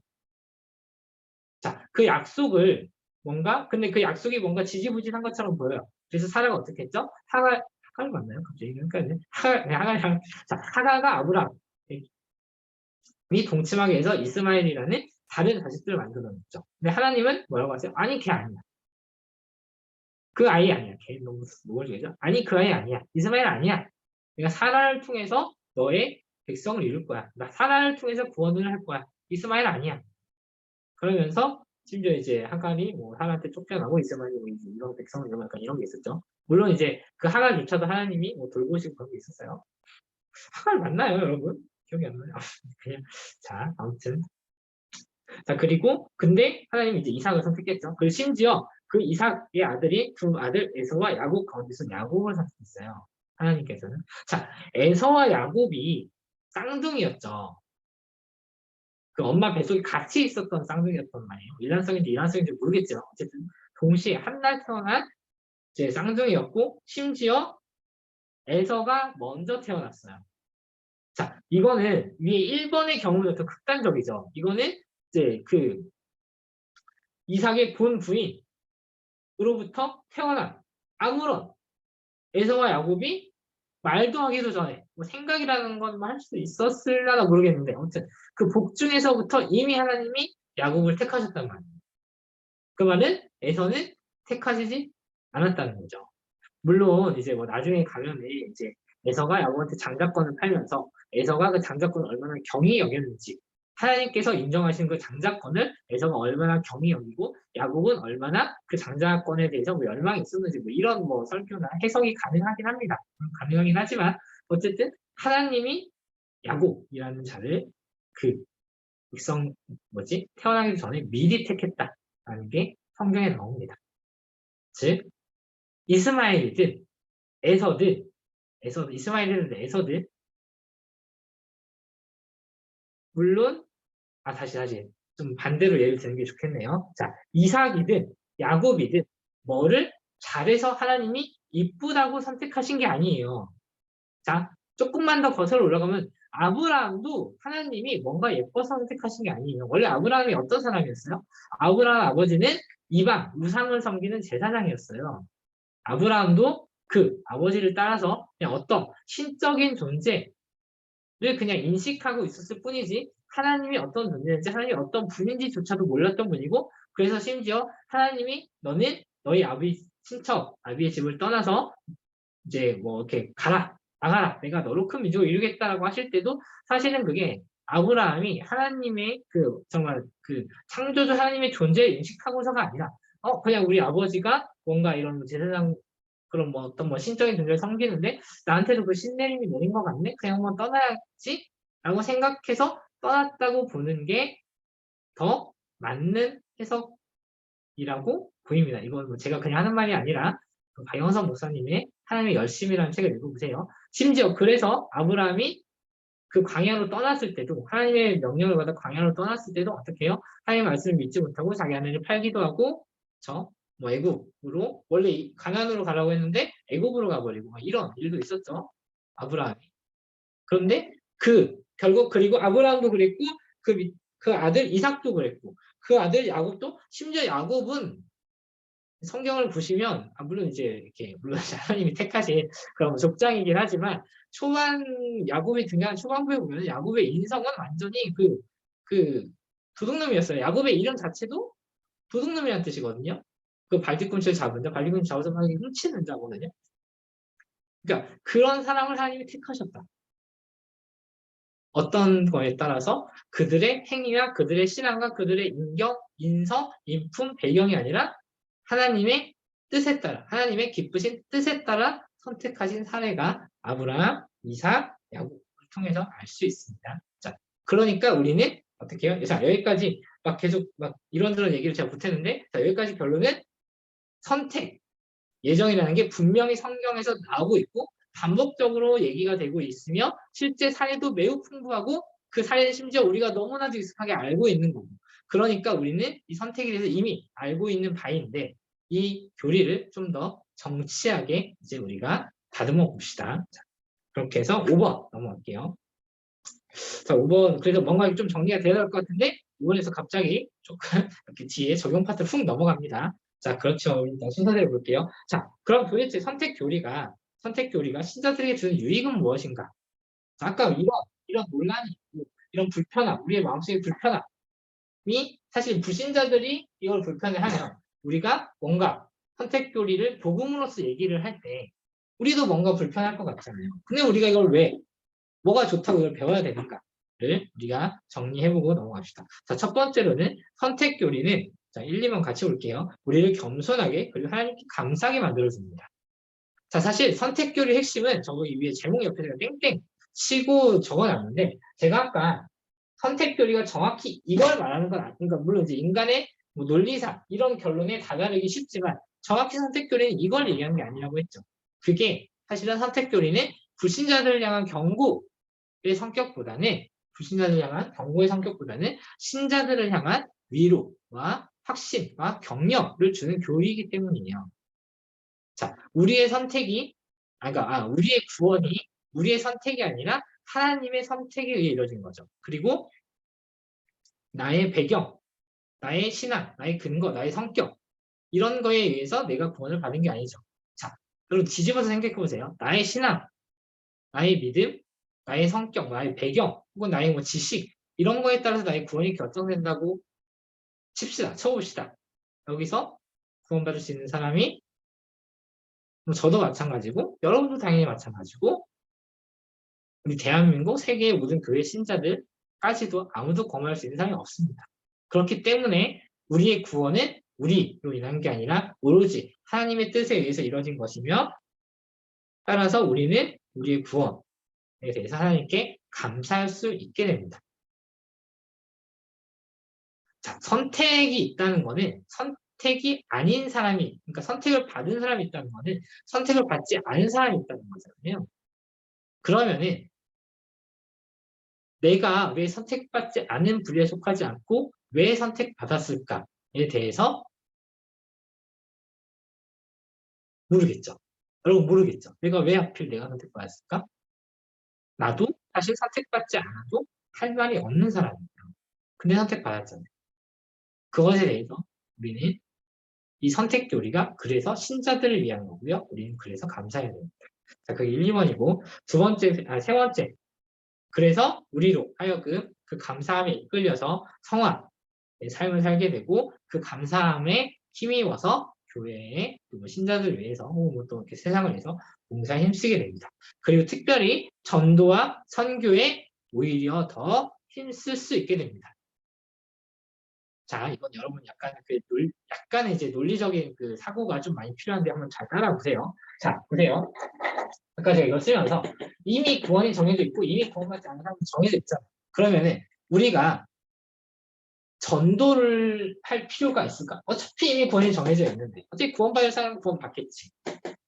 S1: 자, 그 약속을 근데 그 약속이 뭔가 지지부진한 것처럼 보여요. 그래서 사라가 어떻게 했죠? 하갈 맞나요? 갑자기 헷갈리네. 하갈가 아브라함이 동침하게 해서 이스마엘이라는 다른 자식들을 만들어냈죠. 근데 하나님은 뭐라고 하세요? 아니, 걔 아니야. 그 아이 아니야. 걔 너무 무거워지죠? 아니, 그 아이 아니야. 이스마엘 아니야. 내가 사라를 통해서 너의 백성을 이룰 거야. 나 사라를 통해서 구원을 할 거야. 이스마엘 아니야. 그러면서 심지어 이제 하갈이 뭐 사라한테 쫓겨나고 이스마엘이 뭐 이런 백성을 이런 약간 이런 게 있었죠. 물론 이제 그 하갈조차도 하나님이 뭐 돌보시고 그런 게 있었어요. 하갈 맞나요, 여러분? 기억이 안 나요. 그냥 자 아무튼 자 그리고 근데 하나님이 이제 이삭을 선택했죠. 그리고 심지어 그 이삭의 아들이 두 아들 에서와 야곱 가운데서 야곱을 선택했어요. 하나님께서는 자 에서와 야곱이 쌍둥이였죠. 그 엄마 뱃속에 같이 있었던 쌍둥이였단 말이에요. 일란성인지 이란성인지 모르겠지만 어쨌든 동시에 한 날 태어난 제 쌍둥이였고 심지어 에서가 먼저 태어났어요. 자, 이거는 위에 1번의 경우는 더 극단적이죠. 이거는 이제 그 이삭의 본 부인으로부터 태어난 아무런 에서와 야곱이 말도 하기도 전에 뭐 생각이라는 건 할 수 있었을라나 모르겠는데 아무튼 그 복 중에서부터 이미 하나님이 야곱을 택하셨단 말이에요. 그 말은 에서는 택하시지 않았다는 거죠. 물론 이제 뭐 나중에 가면은 이제 에서가 야곱한테 장자권을 팔면서 에서가 그 장자권을 얼마나 경히 여겼는지 하나님께서 인정하신 그 장자권을 에서가 얼마나 경히 여기고 야곱은 얼마나 그 장자권에 대해서 뭐 열망이 있었는지 뭐 이런 뭐 설교나 해석이 가능하긴 합니다. 가능하긴 하지만 어쨌든 하나님이 야곱이라는 자를 그 백성 태어나기 전에 미리 택했다라는 게 성경에 나옵니다. 즉 이스마엘이든 에서든 이스마엘이든 에서든 물론 다시 좀 반대로 예를 드는 게 좋겠네요. 자 이삭이든 야곱이든 뭐를 잘해서 하나님이 이쁘다고 선택하신 게 아니에요. 자, 조금만 더 거슬러 올라가면 아브라함도 하나님이 뭔가 예뻐서 선택하신 게 아니에요. 원래 아브라함이 어떤 사람이었어요? 아브라함 아버지는 이방, 우상을 섬기는 제사장이었어요. 아브라함도 그 아버지를 따라서 그냥 어떤 신적인 존재를 그냥 인식하고 있었을 뿐이지 하나님이 어떤 존재인지 하나님이 어떤 분인지조차도 몰랐던 분이고 그래서 심지어 하나님이 너는 너희 아비 친척 아비의 집을 떠나서 이제 뭐 이렇게 가라 나가라 내가 너로 큰 민족을 이루겠다라고 하실 때도 사실은 그게 아브라함이 하나님의 그 정말 그 창조주 하나님의 존재를 인식하고서가 아니라 그냥 우리 아버지가 뭔가 이런 제사장 그런 뭐 어떤 뭐 신적인 존재를 섬기는데 나한테도 그 신내림이 내린 것 같네 그냥 한번 떠나야지 라고 생각해서 떠났다고 보는 게 더 맞는 해석이라고 보입니다. 이건 뭐 제가 그냥 하는 말이 아니라 박영선 목사님의 하나님의 열심이라는 책을 읽어보세요. 심지어 그래서 아브라함이 그 광야로 떠났을 때도 하나님의 명령을 받아 광야로 떠났을 때도 어떻게 해요? 하나님의 말씀을 믿지 못하고 자기 아내를 팔기도 하고 뭐 애굽으로 원래 가나안으로 가라고 했는데 애굽으로 가버리고 이런 일도 있었죠. 아브라함이. 그런데 결국 그리고 아브라함도 그랬고 그 아들 이삭도 그랬고 그 아들 야곱도 심지어 야곱은 성경을 보시면 물론 이제 이렇게 물론 하나님이 택하신 그런 족장이긴 하지만 초반 야곱이 등장한 초반부에 보면 야곱의 인성은 완전히 그 도둑놈이었어요. 야곱의 이름 자체도 도둑놈이라는 뜻이거든요. 그 발뒤꿈치를 잡은다. 발뒤꿈치 잡아서 막 훔치는 자거든요. 그러니까 그런 사람을 하나님이 택하셨다. 어떤 거에 따라서 그들의 행위와 그들의 신앙과 그들의 인성, 인품, 배경이 아니라 하나님의 뜻에 따라 하나님의 기쁘신 뜻에 따라 선택하신 사례가 아브라함, 이삭, 야곱을 통해서 알 수 있습니다. 자, 그러니까 우리는 어떻게 해요? 자, 여기까지 막 계속 막 이런저런 얘기를 제가 못했는데 자, 여기까지 결론은 선택, 예정이라는 게 분명히 성경에서 나오고 있고 반복적으로 얘기가 되고 있으며 실제 사례도 매우 풍부하고 그 사례는 심지어 우리가 너무나도 익숙하게 알고 있는 거고 그러니까 우리는 이 선택에 대해서 이미 알고 있는 바인데 이 교리를 좀 더 정치하게 이제 우리가 다듬어 봅시다. 자, 그렇게 해서 5번 넘어갈게요. 자, 5번 그래서 뭔가 좀 정리가 되어야 될 것 같은데 5번에서 갑자기 조금 이렇게 뒤에 적용 파트 훅 넘어갑니다. 자, 그렇죠. 일단 순서대로 볼게요. 자, 그럼 도대체 선택 교리가 신자들에게 주는 유익은 무엇인가? 자, 아까 이런 논란이 있고, 이런 불편함, 우리의 마음속의 불편함이 사실 불신자들이 이걸 불편해하면 우리가 뭔가 선택 교리를 복음으로서 얘기를 할 때 우리도 뭔가 불편할 것 같잖아요. 근데 우리가 이걸 뭐가 좋다고 이걸 배워야 되는가를 우리가 정리해보고 넘어갑시다. 자, 첫 번째로는 선택 교리는 자, 1, 2번 같이 볼게요. 우리를 겸손하게 그리고 하나님께 감사하게 만들어줍니다. 자, 사실 선택교리 핵심은 저기 위에 제목 옆에 제가 땡땡 치고 적어놨는데 제가 아까 선택교리가 정확히 이걸 말하는 건 아니니까 그러니까 물론 이제 인간의 뭐 논리상 이런 결론에 다다르기 쉽지만 정확히 선택교리는 이걸 얘기하는 게 아니라고 했죠. 그게 사실은 선택교리는 불신자들을 향한 경고의 성격보다는 신자들을 향한 위로와 확신과 격려를 주는 교리이기 때문이에요. 자, 우리의 선택이, 우리의 구원이 우리의 선택이 아니라 하나님의 선택에 의해 이루어진 거죠. 그리고 나의 배경, 나의 신앙, 나의 근거, 나의 성격 이런 거에 의해서 내가 구원을 받은 게 아니죠. 자, 여러분 뒤집어서 생각해 보세요. 나의 신앙, 나의 믿음, 나의 성격, 나의 배경, 혹은 나의 뭐 지식 이런 거에 따라서 나의 구원이 결정된다고 쳐봅시다. 여기서 구원받을 수 있는 사람이 저도 마찬가지고 여러분도 당연히 마찬가지고 우리 대한민국 세계의 모든 교회 신자들까지도 아무도 검증할 수 있는 사람이 없습니다. 그렇기 때문에 우리의 구원은 우리로 인한 게 아니라 오로지 하나님의 뜻에 의해서 이루어진 것이며 따라서 우리는 우리의 구원에 대해서 하나님께 감사할 수 있게 됩니다. 자, 선택이 있다는 것은 선택이 아닌 사람이, 그러니까 선택을 받은 사람이 있다는 것은 선택을 받지 않은 사람이 있다는 거잖아요. 그러면은 내가 왜 선택받지 않은 부류에 속하지 않고 왜 선택받았을까에 대해서 모르겠죠. 여러분 모르겠죠. 내가 왜 하필 내가 선택받았을까? 나도 사실 선택받지 않아도 할 말이 없는 사람이에요. 근데 선택받았잖아요. 그것에 대해서 우리는 이 선택 교리가 그래서 신자들을 위한 거고요. 우리는 그래서 감사해야 됩니다. 자, 그게 1, 2번이고 세 번째. 그래서 우리로 하여금 그 감사함에 이끌려서 성화의 삶을 살게 되고 그 감사함에 힘입어서 교회에 그리고 신자들 위해서 혹은 또 이렇게 세상을 위해서 봉사에 힘쓰게 됩니다. 그리고 특별히 전도와 선교에 오히려 더 힘쓸 수 있게 됩니다. 자, 이건 여러분 약간의 이제 논리적인 그 사고가 좀 많이 필요한데 한번 잘 따라보세요. 자, 보세요. 아까 제가 이거 쓰면서 이미 구원이 정해져 있고 이미 구원받지 않은 사람이 정해져 있잖아요. 그러면은 우리가 전도를 할 필요가 있을까? 어차피 이미 구원이 정해져 있는데 어차피 구원받을 사람은 구원 받겠지.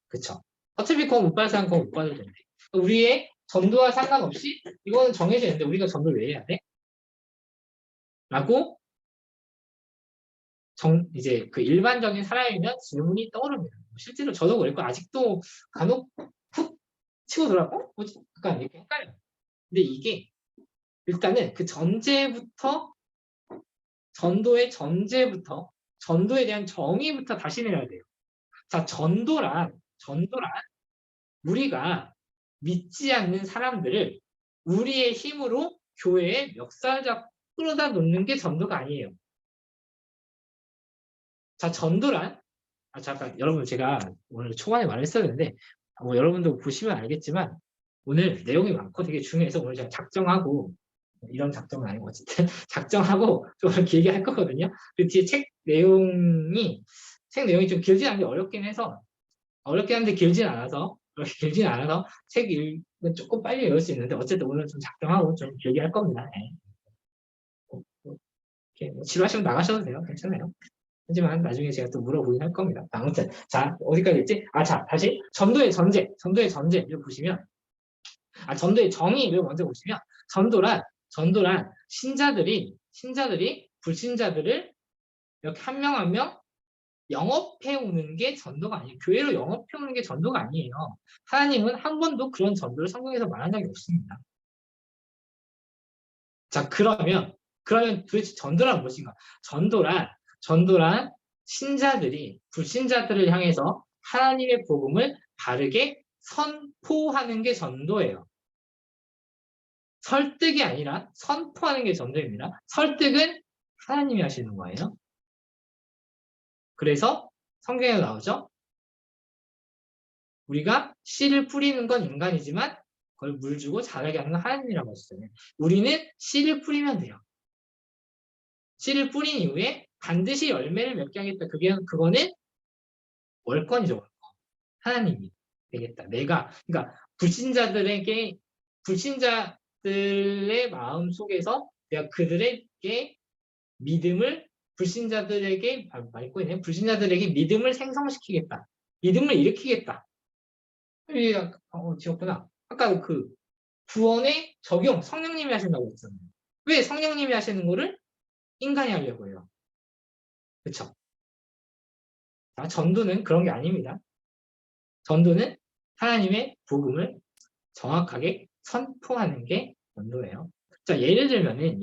S1: 그쵸? 어차피 구원 못 받을 사람은 구원 못 받을 텐데 우리의 전도와 상관없이 이거는 정해져 있는데 우리가 전도를 왜 해야 돼? 라고 이제 그 일반적인 사람이면 질문이 떠오릅니다. 실제로 저도 그랬고 아직도 간혹 푹 치고 들어가고 뭐지? 약간 이렇게 헷갈려요. 근데 이게 일단은 그 전제부터 전도의 전제부터 전도에 대한 정의부터 다시 내야 돼요. 자, 전도란 우리가 믿지 않는 사람들을 우리의 힘으로 교회에 멱살잡고 끌어다 놓는 게 전도가 아니에요. 자, 전도란 잠깐 여러분 제가 오늘 초반에 말했었는데 여러분도 보시면 알겠지만 오늘 내용이 많고 되게 중요해서 오늘 제가 작정하고 이런 작정은 아니고 어쨌든 작정하고 좀 길게 할 거거든요. 그 뒤에 책 내용이 좀 길진 않은데 어렵긴 한데 그렇게 길진 않아서 책 읽으면 조금 빨리 읽을 수 있는데 어쨌든 오늘 좀 작정하고 좀 길게 할 겁니다. 네. 이렇게 지루하시면 나가셔도 돼요. 괜찮아요. 하지만 나중에 제가 또 물어보긴 할 겁니다. 아무튼 자 어디까지 했지? 자 다시 전도의 전제를 보시면 전도의 정의를 먼저 보시면 전도란 신자들이 불신자들을 이렇게 한 명 한 명 영업해 오는 게 전도가 아니에요. 교회로 영업해 오는 게 전도가 아니에요. 하나님은 한 번도 그런 전도를 성경에서 말한 적이 없습니다. 자 그러면 도대체 전도란 무엇인가? 전도란 신자들이 불신자들을 향해서 하나님의 복음을 바르게 선포하는 게 전도예요. 설득이 아니라 선포하는 게 전도입니다. 설득은 하나님이 하시는 거예요. 그래서 성경에 나오죠. 우리가 씨를 뿌리는 건 인간이지만 그걸 물 주고 자라게 하는 건 하나님이라고 하셨잖아요. 우리는 씨를 뿌리면 돼요. 씨를 뿌린 이후에 반드시 열매를 맺게 하겠다. 그거는 월권이죠. 하나님이 되겠다. 그러니까 불신자들의 마음 속에서 내가 그들에게 믿음을 불신자들에게 믿음을 생성시키겠다. 믿음을 일으키겠다. 지웠구나. 아까 그 구원의 적용 성령님이 하신다고 했잖아요. 왜 성령님이 하시는 거를 인간이 하려고 해요? 그렇죠? 전도는 그런 게 아닙니다. 전도는 하나님의 복음을 정확하게 선포하는 게 전도예요. 자, 예를 들면은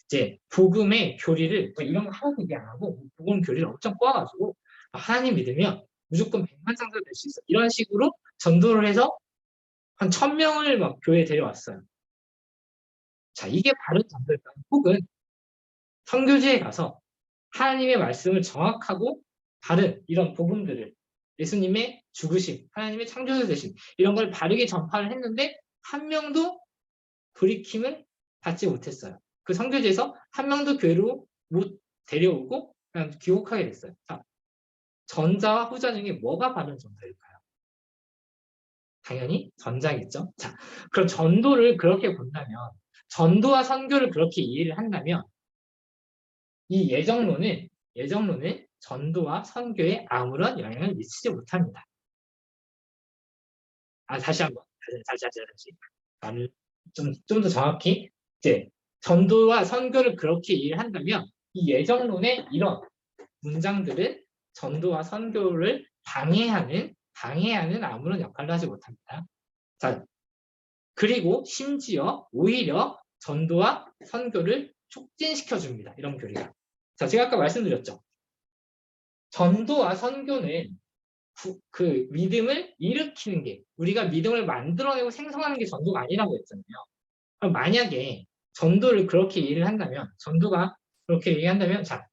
S1: 이제 복음의 교리를 이런 거 하나도 얘기 안 하고 복음 교리를 엄청 꼬아가지고 하나님 믿으면 무조건 백만장자 될 수 있어. 이런 식으로 전도를 해서 한 1000명을 막 교회에 데려왔어요. 자, 이게 바른 전도일까요? 혹은 선교지에 가서 하나님의 말씀을 정확하고 바른 이런 복음들을 예수님의 죽으심, 하나님의 창조주 되심 이런 걸 바르게 전파를 했는데 한 명도 돌이킴을 받지 못했어요. 그 선교지에서 한 명도 교회로 못 데려오고 그냥 귀국하게 됐어요. 자, 전자와 후자 중에 뭐가 바른 전도일까요? 당연히 전자겠죠. 자, 그럼 전도를 그렇게 본다면 전도와 선교를 그렇게 이해를 한다면 이 예정론은 전도와 선교에 아무런 영향을 미치지 못합니다. 다시 한번. 다시. 말을 좀 더 정확히 이제 전도와 선교를 그렇게 이해를 한다면 이 예정론의 이런 문장들은 전도와 선교를 방해하는 아무런 역할도 하지 못합니다. 자, 그리고 심지어 오히려 전도와 선교를 촉진시켜 줍니다. 이런 교리가. 자, 제가 아까 말씀드렸죠. 전도와 선교는 그 믿음을 일으키는 게, 우리가 믿음을 만들어내고 생성하는 게 전도가 아니라고 했잖아요. 그럼 만약에 전도를 그렇게 이해를 한다면, 전도가 그렇게 얘기한다면, 자,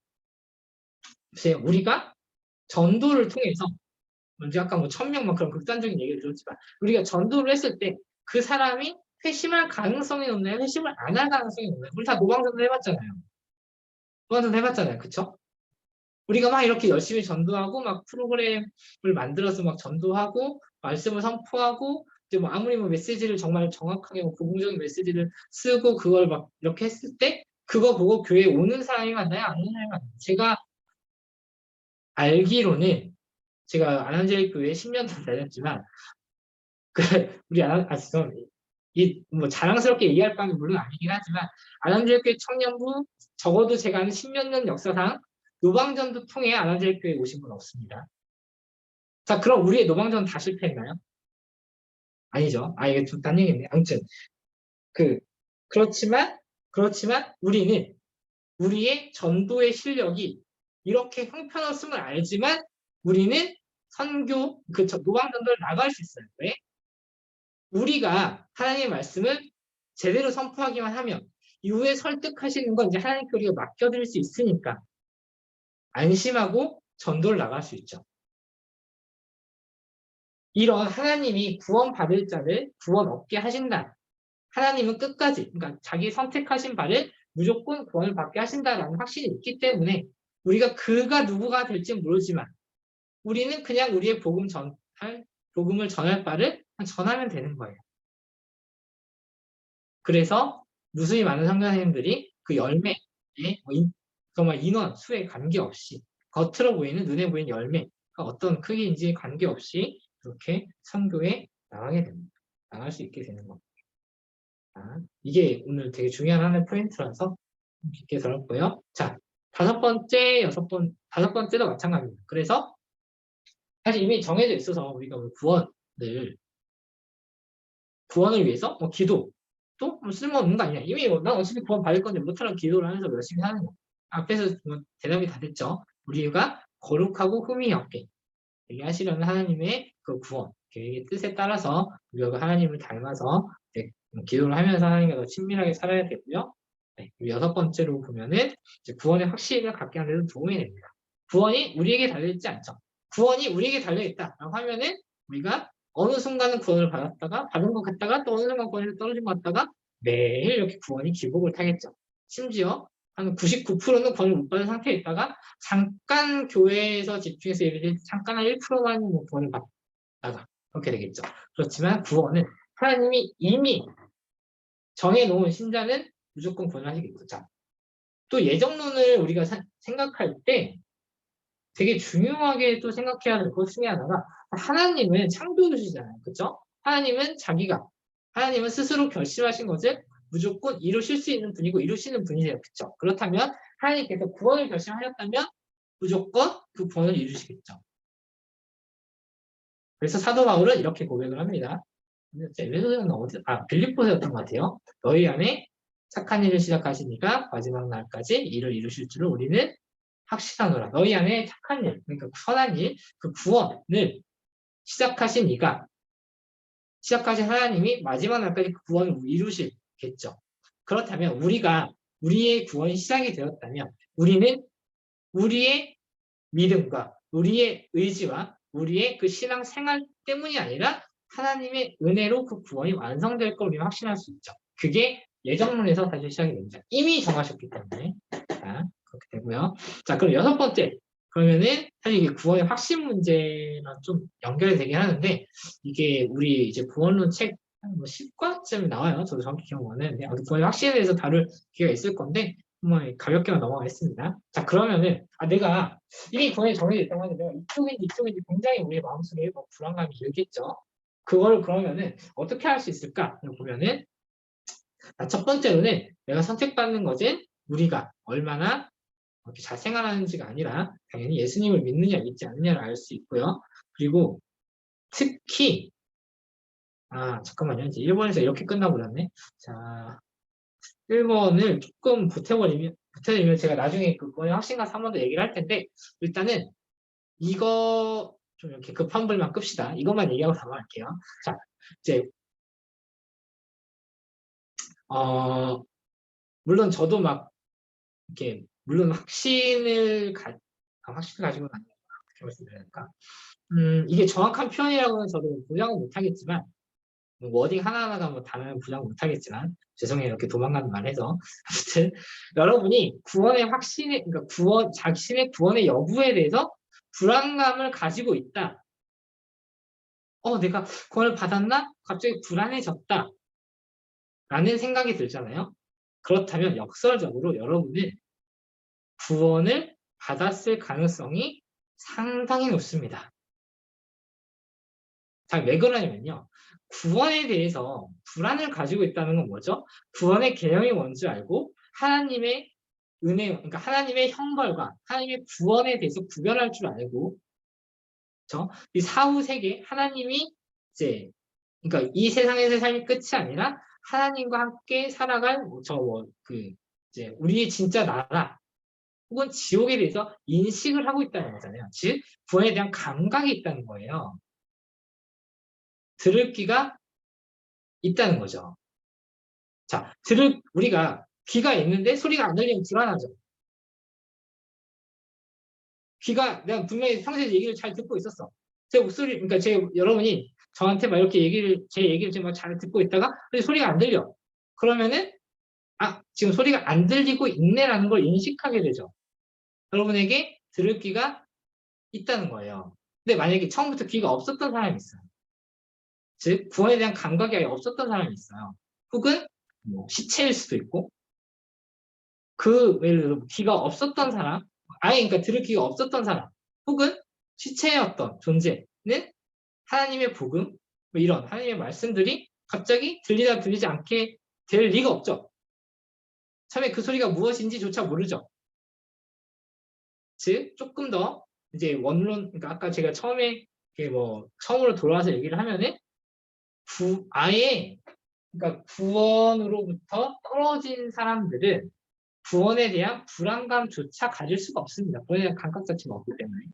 S1: 보세요. 우리가 전도를 통해서, 먼저 아까 뭐 1000명 막 그런 극단적인 얘기를 들었지만, 우리가 전도를 했을 때 그 사람이 회심할 가능성이 높나요? 회심을 안 할 가능성이 높나요? 우리 다 노방전도 해봤잖아요. 노방전도 해봤잖아요. 그쵸? 우리가 막 이렇게 열심히 전도하고 막 프로그램을 만들어서 막 전도하고 말씀을 선포하고 이제 뭐 아무리 뭐 메시지를 정말 정확하게 뭐 고공적인 메시지를 쓰고 그걸 막 이렇게 했을 때 그거 보고 교회에 오는 사람이 많나요? 안 오는 사람이 많나요? 제가 알기로는 제가 안한제일 교회에 10년 다녔지만 그 우리 이뭐 자랑스럽게 얘기할 바는 물론 아니긴 하지만 안한제일교회 청년부 적어도 제가 아는 10몇 년 역사상 노방전도 통해 안한제일교회에 오신 분 없습니다. 자, 그럼 우리의 노방전 다 실패했나요? 아니죠. 아, 이게 좀 딴 얘기인데. 아무튼 그 그렇지만 우리는 우리의 전도의 실력이 이렇게 형편없음을 알지만 우리는 선교 노방전도를 나갈 수 있어요. 왜? 우리가 하나님의 말씀을 제대로 선포하기만 하면 이후에 설득하시는 건 이제 하나님께 우리가 맡겨드릴 수 있으니까 안심하고 전도를 나갈 수 있죠. 이런 하나님이 구원받을 자를 구원 얻게 하신다. 하나님은 끝까지, 그러니까 자기 선택하신 바를 무조건 구원을 받게 하신다라는 확신이 있기 때문에 우리가 그가 누구가 될지 모르지만 우리는 그냥 우리의 복음을 전할 바를 전하면 되는 거예요. 그래서 무수히 많은 선교사님들이 그 열매에 정말 인원, 수에 관계없이 겉으로 보이는 눈에 보이는 열매가 어떤 크기인지 관계없이 그렇게 선교에 나가게 됩니다. 나갈 수 있게 되는 겁니다. 이게 오늘 되게 중요한 하나의 포인트라서 깊게 들었고요. 자, 다섯 번째도 마찬가지입니다. 그래서 사실 이미 정해져 있어서 우리가 구원을 위해서 기도 또 쓸모없는 거 아니냐. 이미 난 어차피 구원 받을 건데 못하라고 기도를 하면서 열심히 하는 거. 앞에서 대답이 다 됐죠. 우리가 거룩하고 흠이 없게 얘기하시려는 하나님의 그 구원 계획의 뜻에 따라서 우리가 하나님을 닮아서 기도를 하면서 하나님과 더 친밀하게 살아야 되고요. 네, 여섯 번째로 보면은 이제 구원의 확신을 갖게 하는 데도 도움이 됩니다. 구원이 우리에게 달려있지 않죠. 구원이 우리에게 달려있다라고 하면은 우리가 어느 순간은 구원을 받은 것 같다가 또 어느 순간 구원이 떨어진 것 같다가 매일 이렇게 구원이 기복을 타겠죠. 심지어 한 99%는 구원을 못 받은 상태에 있다가 잠깐 교회에서 집중해서 예를 잠깐 한 1%만 구원을 받다가 그렇게 되겠죠. 그렇지만 구원은 하나님이 이미 정해놓은 신자는 무조건 구원을 하시겠죠. 자, 또 예정론을 우리가 생각할 때 되게 중요하게 또 생각해야 될 것 중에 하나가 하나님은 창조주시잖아요. 그렇죠? 하나님은 스스로 결심하신 것을 무조건 이루실 수 있는 분이고 이루시는 분이세요. 그렇죠? 그렇다면 하나님께서 구원을 결심하셨다면 무조건 그 구원을 이루시겠죠. 그래서 사도 바울은 이렇게 고백을 합니다. 빌립보서였던 것 같아요. 너희 안에 착한 일을 시작하시니까 마지막 날까지 이를 이루실 줄을 우리는 확신하노라. 너희 안에 착한 일, 그러니까 선한 일, 그 구원을 시작하신 하나님이 마지막 날까지 그 구원을 이루시겠죠. 그렇다면 우리의 구원이 시작이 되었다면 우리는 우리의 믿음과 우리의 의지와 우리의 그 신앙 생활 때문이 아니라 하나님의 은혜로 그 구원이 완성될 걸 우리는 확신할 수 있죠. 그게 예정론에서 사실 시작이 됩니다. 이미 정하셨기 때문에. 자, 그렇게 되고요. 자, 그럼 여섯 번째. 그러면은 사실 이게 구원의 확신 문제랑 좀 연결이 되긴 하는데 이게 우리 이제 구원론 책 뭐 10과쯤 나와요. 저도 정확히 기억 안 나는데 구원의 확신에 대해서 다룰 기회가 있을 건데 한번 가볍게만 넘어가겠습니다. 자, 그러면은 내가 이미 구원이 정해져 있다고 하는데 내가 이쪽인지 굉장히 우리 마음속에 불안감이 일겠죠. 그걸 그러면은 어떻게 할 수 있을까? 보면은 첫 번째로는 내가 선택받는 것은 우리가 얼마나 이렇게 잘 생활하는지가 아니라 당연히 예수님을 믿느냐 믿지 않느냐를 알 수 있고요. 그리고 특히 잠깐만요. 이제 1번에서 이렇게 끝나버렸네. 자, 1번을 조금 보태버리면 제가 나중에 그거의 확신가서 한 번 더 얘기를 할 텐데, 일단은 이거 좀 이렇게 급한 불만 끕시다. 이것만 얘기하고 넘어갈게요. 자, 이제, 물론 저도 막, 이렇게, 물론 확신을 가지고는 아니에요. 어떻게 말씀드려야 될까? 이게 정확한 표현이라고는 저도 보장은 못하겠지만, 뭐 워딩 하나하나가 뭐 단어는 부정 못하겠지만 죄송해요 이렇게 도망가는 말 해서 아무튼 여러분이 구원의 확신에 그러니까 자신의 구원의 여부에 대해서 불안감을 가지고 있다. 내가 구원을 받았나? 갑자기 불안해졌다. 라는 생각이 들잖아요. 그렇다면 역설적으로 여러분은 구원을 받았을 가능성이 상당히 높습니다. 자, 왜 그러냐면요. 구원에 대해서 불안을 가지고 있다는 건 뭐죠? 구원의 개념이 뭔지 알고 하나님의 은혜, 그러니까 하나님의 형벌과 하나님의 구원에 대해서 구별할 줄 알고, 그렇죠? 이 사후 세계 하나님이 이제, 그러니까 이 세상에서의 삶이 끝이 아니라 하나님과 함께 살아갈 이제 우리의 진짜 나라 혹은 지옥에 대해서 인식을 하고 있다는 거잖아요. 즉 구원에 대한 감각이 있다는 거예요. 들을 귀가 있다는 거죠. 자, 우리가 귀가 있는데 소리가 안 들리면 불안하죠. 내가 분명히 평소에 얘기를 잘 듣고 있었어. 제 목소리, 그러니까 여러분이 저한테 막 이렇게 제 얘기를 지금 잘 듣고 있다가, 근데 소리가 안 들려. 그러면은, 지금 소리가 안 들리고 있네라는 걸 인식하게 되죠. 여러분에게 들을 귀가 있다는 거예요. 근데 만약에 처음부터 귀가 없었던 사람이 있어요. 즉, 구원에 대한 감각이 아예 없었던 사람이 있어요. 혹은, 뭐, 시체일 수도 있고, 예를 들어 귀가 없었던 사람, 그러니까 들을 귀가 없었던 사람, 혹은 시체였던 존재는 하나님의 복음, 뭐 이런 하나님의 말씀들이 갑자기 들리다 들리지 않게 될 리가 없죠. 처음에 그 소리가 무엇인지조차 모르죠. 즉, 조금 더 이제 원론, 그러니까 아까 제가 처음으로 돌아와서 얘기를 하면은 아예 그러니까 구원으로부터 떨어진 사람들은 구원에 대한 불안감조차 가질 수가 없습니다. 구원에 대한 감각 자체가 없기 때문에.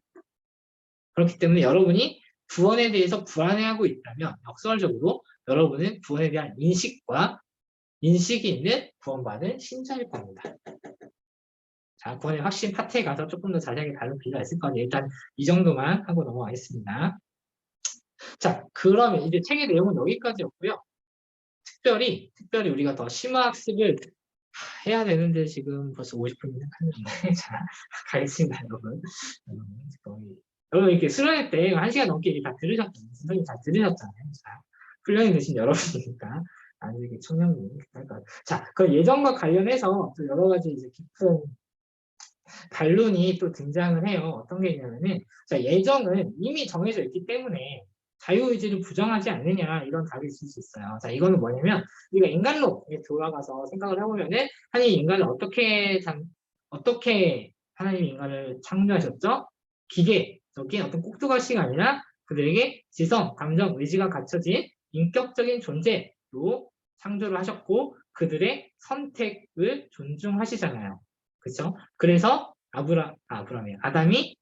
S1: 그렇기 때문에 여러분이 구원에 대해서 불안해하고 있다면 역설적으로 여러분은 구원에 대한 인식이 있는 구원받은 신자일 겁니다. 자, 구원의 확신 파트에 가서 조금 더 자세하게 다룰 필요가 있을 거예요. 일단 이 정도만 하고 넘어가겠습니다. 자, 그러면 이제 책의 내용은 여기까지였고요. 특별히 우리가 더 심화학습을 해야 되는데 지금 벌써 50분이 생각했는데 자, 가겠습니다, 여러분. 여러분 이렇게 수련회 때 1시간 넘게 다 들으셨잖아요. 선생님 다 들으셨잖아요. 자, 훈련이 되신 여러분이니까 나중에 청년님 할까요? 자, 그럼 예전과 관련해서 또 여러 가지 이제 깊은 반론이 또 등장을 해요. 어떤 게 있냐면은, 자, 예정은 이미 정해져 있기 때문에 자유의지를 부정하지 않느냐 이런 답이 있을 수 있어요. 자, 이거는 뭐냐면 우리가 인간론에 돌아가서 생각을 해보면은 하나님 인간을 어떻게 하나님 인간을 창조하셨죠? 기계적인 어떤 꼭두가시가 아니라 그들에게 지성, 감정, 의지가 갖춰진 인격적인 존재로 창조를 하셨고 그들의 선택을 존중하시잖아요. 그렇죠? 그래서 아담이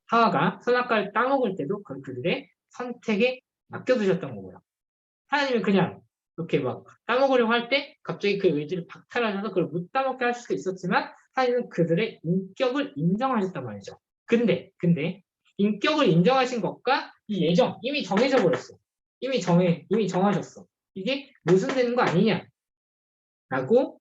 S1: 하와가 선악과를 따먹을 때도 그들의 선택에 맡겨두셨던 거고요. 하나님은 그냥 이렇게 막 따먹으려고 할 때 갑자기 그 의지를 박탈하셔서 그걸 못 따먹게 할 수도 있었지만 하나님은 그들의 인격을 인정하셨단 말이죠. 근데 인격을 인정하신 것과 이 예정 이미 정해져 버렸어. 이미 정하셨어. 이게 모순되는 거 아니냐라고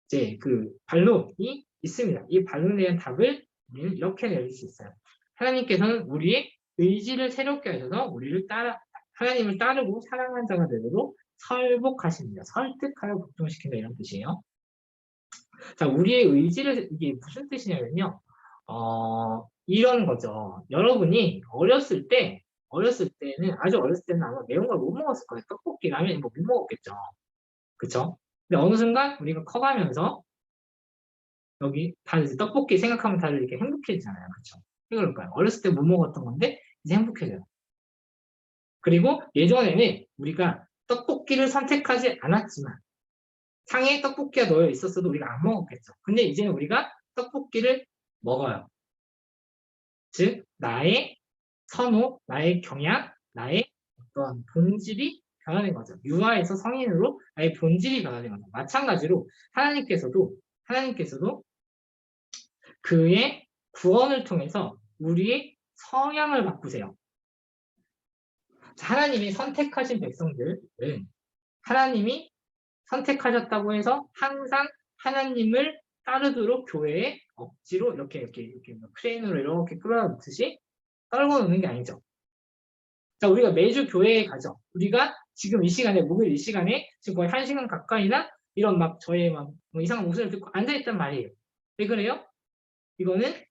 S1: 이제 그 반론이 있습니다. 이 반론에 대한 답을 우리는 이렇게 내릴 수 있어요. 하나님께서는 우리의 의지를 새롭게 하셔서 하나님을 따르고 사랑하는 자가 되도록 설복하십니다. 설득하여 복종시킨다 이런 뜻이에요. 자, 우리의 의지를 이게 무슨 뜻이냐면요. 이런 거죠. 여러분이 어렸을 때는 아주 어렸을 때는 아마 매운 걸 못 먹었을 거예요. 떡볶이, 라면 이거 못 먹었겠죠. 그쵸? 근데 어느 순간 우리가 커가면서 여기 다들 떡볶이 생각하면 다들 이렇게 행복해지잖아요. 그렇죠? 왜 그럴까요? 어렸을 때 못 먹었던 건데 이제 행복해져요. 그리고 예전에는 우리가 떡볶이를 선택하지 않았지만 상에 떡볶이가 놓여 있었어도 우리가 안 먹었겠죠. 근데 이제는 우리가 떡볶이를 먹어요. 즉 나의 선호, 나의 경향, 나의 어떤 본질이 변하는 거죠. 유아에서 성인으로 나의 본질이 변하는 거죠. 마찬가지로 하나님께서도 그의 구원을 통해서 우리의 성향을 바꾸세요. 하나님이 선택하신 백성들은 하나님이 선택하셨다고 해서 항상 하나님을 따르도록 교회에 억지로 이렇게 크레인으로 이렇게 끌어놓듯이 떨궈 놓는 게 아니죠. 자, 우리가 매주 교회에 가죠. 우리가 지금 이 시간에, 목요일 이 시간에 지금 거의 1시간 가까이나 이런 막 저의 막 뭐 이상한 목소리를 듣고 앉아있단 말이에요. 왜 그래요? 이거는